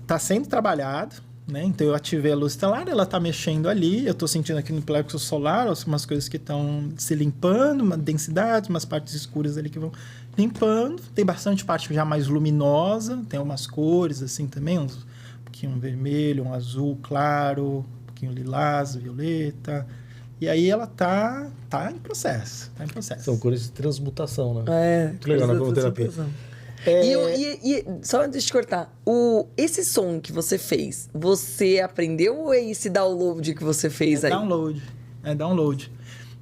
Tá sendo trabalhado, né? Então eu ativei a luz estelar, ela tá mexendo ali, eu tô sentindo aqui no plexo solar umas coisas que estão se limpando, uma densidade, umas partes escuras ali que vão limpando. Tem bastante parte já mais luminosa, tem umas cores assim também, um pouquinho vermelho, um azul claro, um pouquinho lilás, violeta. E aí ela tá em processo, São cores de transmutação, né? É. Legal na cromoterapia. E só deixa eu te cortar. Esse som que você fez, você aprendeu ou é esse download que você fez aí? É download.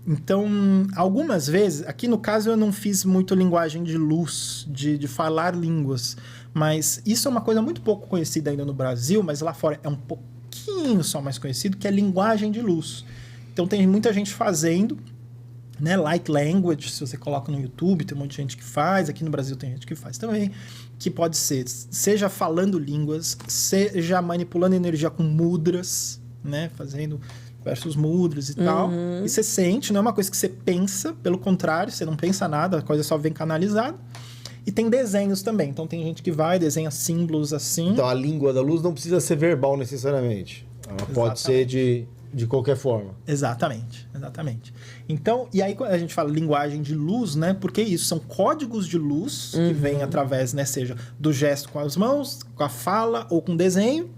Então, algumas vezes, aqui no caso eu não fiz muito linguagem de luz, de falar línguas, mas isso é uma coisa muito pouco conhecida ainda no Brasil, mas lá fora é um pouquinho só mais conhecido, que é linguagem de luz. Então tem muita gente fazendo, né? Light language, se você coloca no YouTube, tem um monte de gente que faz, aqui no Brasil tem gente que faz também, que pode ser, seja falando línguas, seja manipulando energia com mudras, né? Fazendo diversos mudras e tal. E você sente, não é uma coisa que você pensa, pelo contrário, você não pensa nada, a coisa só vem canalizada. E tem desenhos também, então tem gente que vai, desenha símbolos assim. Então a língua da luz não precisa ser verbal necessariamente. Ela pode ser de qualquer forma. Exatamente. Então, e aí quando a gente fala linguagem de luz, né? Porque isso são códigos de luz que vêm através, né? Seja do gesto com as mãos, com a fala ou com desenho.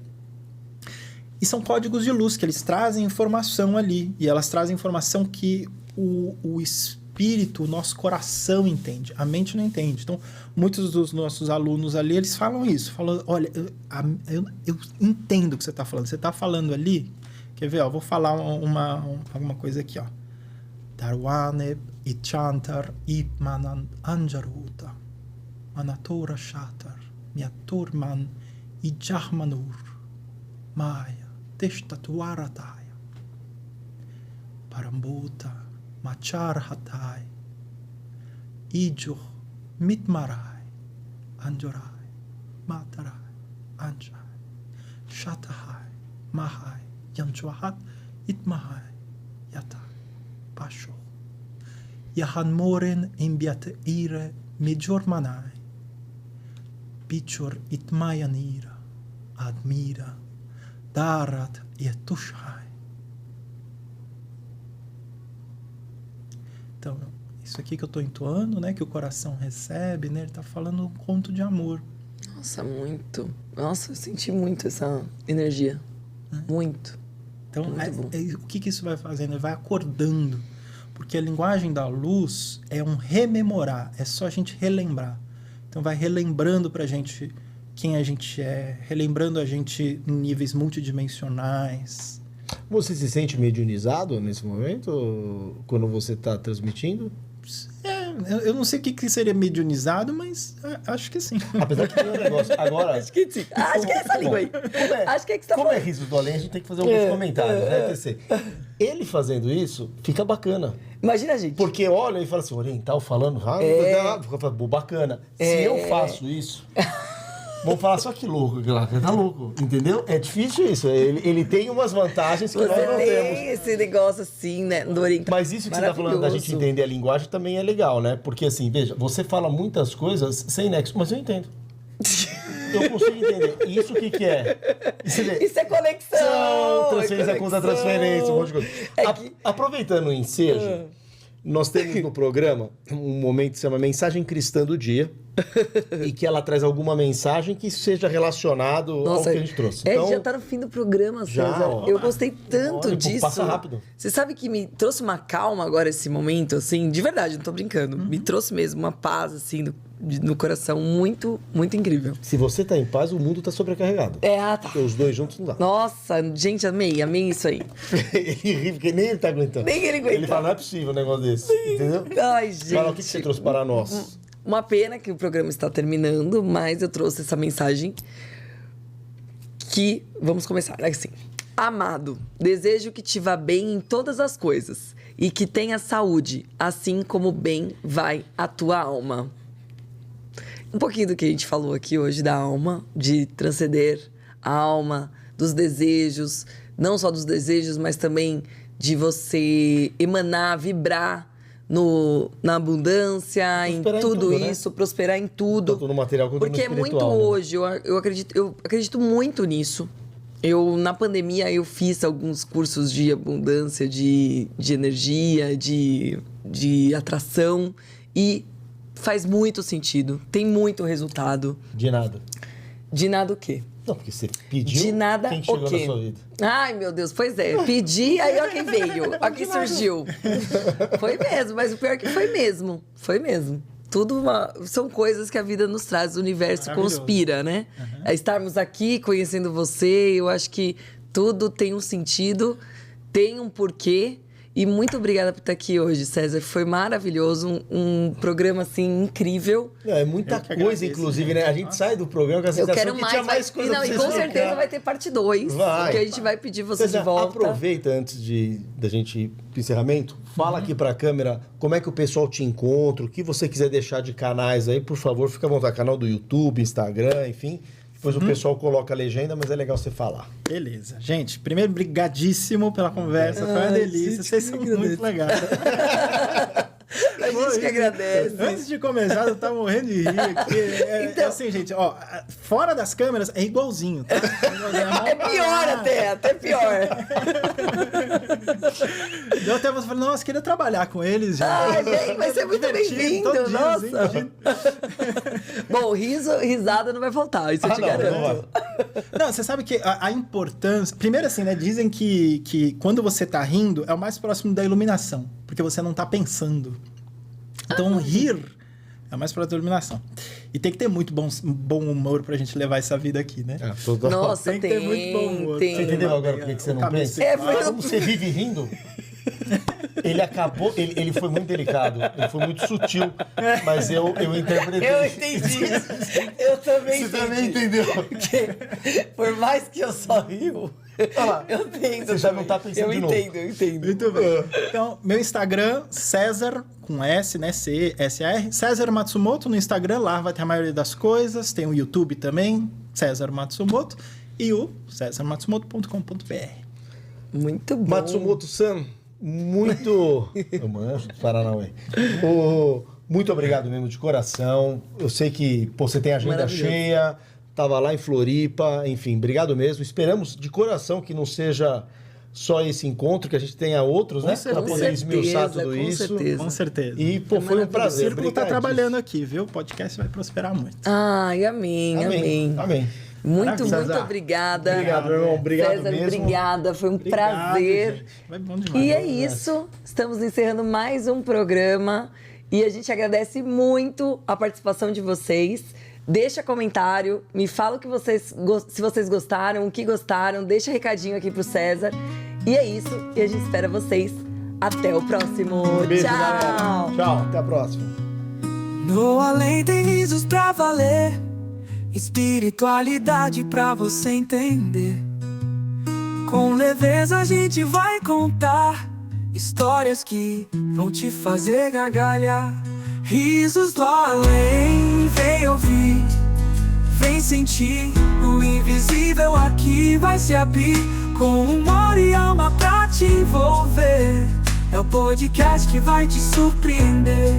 E são códigos de luz que eles trazem informação ali. E elas trazem informação que o espírito, o nosso coração entende. A mente não entende. Então, muitos dos nossos alunos ali, eles falam isso. Falam, olha, eu entendo o que você está falando. Você está falando ali... Quer ver? Ó, vou falar alguma coisa aqui, ó. Darwane Ichantar Ipmanan Anjaruta Manatora Shatar Miaturman Ijahmanur Maya Testatuarataya Parambuta Machar Hatai Ijo Mitmarai Anjorai Matarai Anjai Shatahai Mahai Yanchuahat Itmahai Yata Pasho Yahan Moren Imbiat Ire Mijormanai Pichor Itmayanira Admira Darat Yetushai. Então, isso aqui que eu tô entoando, né? Que o coração recebe, né? Ele tá falando um conto de amor. Nossa, muito. Nossa, eu senti muito essa energia. Muito. Então, o que isso vai fazendo? Ele vai acordando. Porque a linguagem da luz é um rememorar. É só a gente relembrar. Então, vai relembrando pra gente quem a gente é. Relembrando a gente em níveis multidimensionais. Você se sente mediunizado nesse momento? Quando você está transmitindo? Eu não sei o que seria mediunizado, mas acho que sim. Apesar que tem um negócio. Agora. Acho que sim. Acho que é essa língua aí. Acho que é que você tá Como falando. é Risos do Além, a gente tem que fazer alguns comentários, né, TC? Ele fazendo isso, fica bacana. Imagina a gente. Porque olha e fala assim, oriental falando, bacana. Se eu faço isso, vão falar só que louco, tá louco, entendeu? É difícil isso. Ele tem umas vantagens que nós não tem temos. esse negócio assim, né, do oriental. Mas isso que você tá falando da gente entender a linguagem também é legal, né? Porque assim, veja, você fala muitas coisas sem nexo, mas eu entendo. eu consigo entender. Isso o que é? Isso é conexão! Transferência, conta transferência, um monte de coisa. Aproveitando o ensejo, nós temos no programa um momento que se chama Mensagem Cristã do Dia. E que ela traz alguma mensagem que seja relacionado ao que a gente trouxe. Então, já tá no fim do programa, César. Eu gostei tanto disso. Passa rápido. Você sabe que me trouxe uma calma agora esse momento, assim, de verdade, não tô brincando. Me trouxe mesmo uma paz, assim, no coração muito, muito incrível. Se você tá em paz, o mundo tá sobrecarregado. Tá. Porque os dois juntos não dá. Nossa, gente, amei isso aí. Ele ri, porque nem ele tá aguentando. Nem ele aguenta. Ele fala, não é possível um negócio desse. Entendeu? Ai, gente. Fala, o que você trouxe para nós? Uma pena que o programa está terminando, mas eu trouxe essa mensagem que... Vamos começar assim. Amado, desejo que te vá bem em todas as coisas e que tenha saúde, assim como bem vai a tua alma. Um pouquinho do que a gente falou aqui hoje da alma, de transcender a alma, dos desejos, não só dos desejos, mas também de você emanar, vibrar na abundância, em tudo isso, né? Prosperar em tudo. Tanto no material quanto porque no espiritual. Porque né? hoje, eu acredito muito nisso. Na pandemia, eu fiz alguns cursos de abundância, de energia, de atração. E faz muito sentido. Tem muito resultado. De nada. De nada o quê? Não, porque você pediu, de nada quem chegou o quê? na sua vida? Ai, meu Deus, pois é. Pedi, aí olha quem veio. Olha quem surgiu. Foi mesmo, mas o pior é que foi mesmo. Foi mesmo. São coisas que a vida nos traz, o universo conspira, né? É estarmos aqui, conhecendo você, eu acho que tudo tem um sentido, tem um porquê. E muito obrigada por estar aqui hoje, César. Foi maravilhoso, um programa, assim, incrível. É muita coisa, inclusive, né? A gente sai do programa com a sensação que tinha mais coisa pra e com certeza vai ter parte 2, que a gente vai pedir você de volta. Aproveita, antes da gente ir pro encerramento, fala aqui pra câmera como é que o pessoal te encontra, o que você quiser deixar de canais aí, por favor, fica à vontade. Canal do YouTube, Instagram, enfim... Depois o pessoal coloca a legenda, mas é legal você falar. Beleza. Gente, primeiro, brigadíssimo pela conversa. Foi uma delícia. Vocês são muito legais. A gente que agradece. Antes de começar, eu tava morrendo de rir aqui. É assim, gente, ó, fora das câmeras é igualzinho, tá? É pior até pior. Eu até falei, nossa, queria trabalhar com eles. Já. Vai ser muito bem-vindo, nossa. Bom, risada não vai faltar, isso eu te garanto. Não, você sabe que a importância... Primeiro assim, né, dizem que quando você tá rindo é o mais próximo da iluminação, porque você não tá pensando. Então, rir é mais próximo da iluminação. E tem que ter muito bom humor pra gente levar essa vida aqui, né? Nossa, tem que ter muito bom humor. Você entendeu agora por que você não pensa? Como você vive rindo... Ele acabou... Ele foi muito delicado. Ele foi muito sutil. Mas eu interpretei. Eu entendi. Eu também entendi. Você também entendeu? Porque, por mais que eu só rio... Eu entendo. Você já não tá pensando de novo. Eu entendo. Muito bem. Então, meu Instagram, César, com S, né? C-S-R. César Matsumoto no Instagram. Lá vai ter a maioria das coisas. Tem o YouTube também, César Matsumoto. E o cesarmatsumoto.com.br. Muito bom. Matsumoto-san, muito... Eu manjo do Paranauê. Muito obrigado mesmo, de coração. Eu sei que você tem a agenda cheia, estava lá em Floripa, enfim, obrigado mesmo. Esperamos de coração que não seja só esse encontro, que a gente tenha outros, né? Para poder esmiuçar tudo isso. Com certeza. E, foi um prazer. O Círculo está trabalhando aqui, viu? O podcast vai prosperar muito. Ai, amém. Muito obrigada. Obrigado, meu irmão. Obrigado César, mesmo. Obrigada, foi um prazer. Gente. Vai bom demais. E é isso, estamos encerrando mais um programa e a gente agradece muito a participação de vocês. Deixa comentário, me fala o que se vocês gostaram, o que gostaram, deixa recadinho aqui pro César. E é isso, e a gente espera vocês. Até o próximo. Beijo, tchau. Galera. Tchau, até a próxima. No além tem risos pra valer, espiritualidade pra você entender. Com leveza a gente vai contar histórias que vão te fazer gargalhar. Risos do além, vem ouvir, vem sentir. O invisível aqui vai se abrir, com humor e alma pra te envolver. É o podcast que vai te surpreender.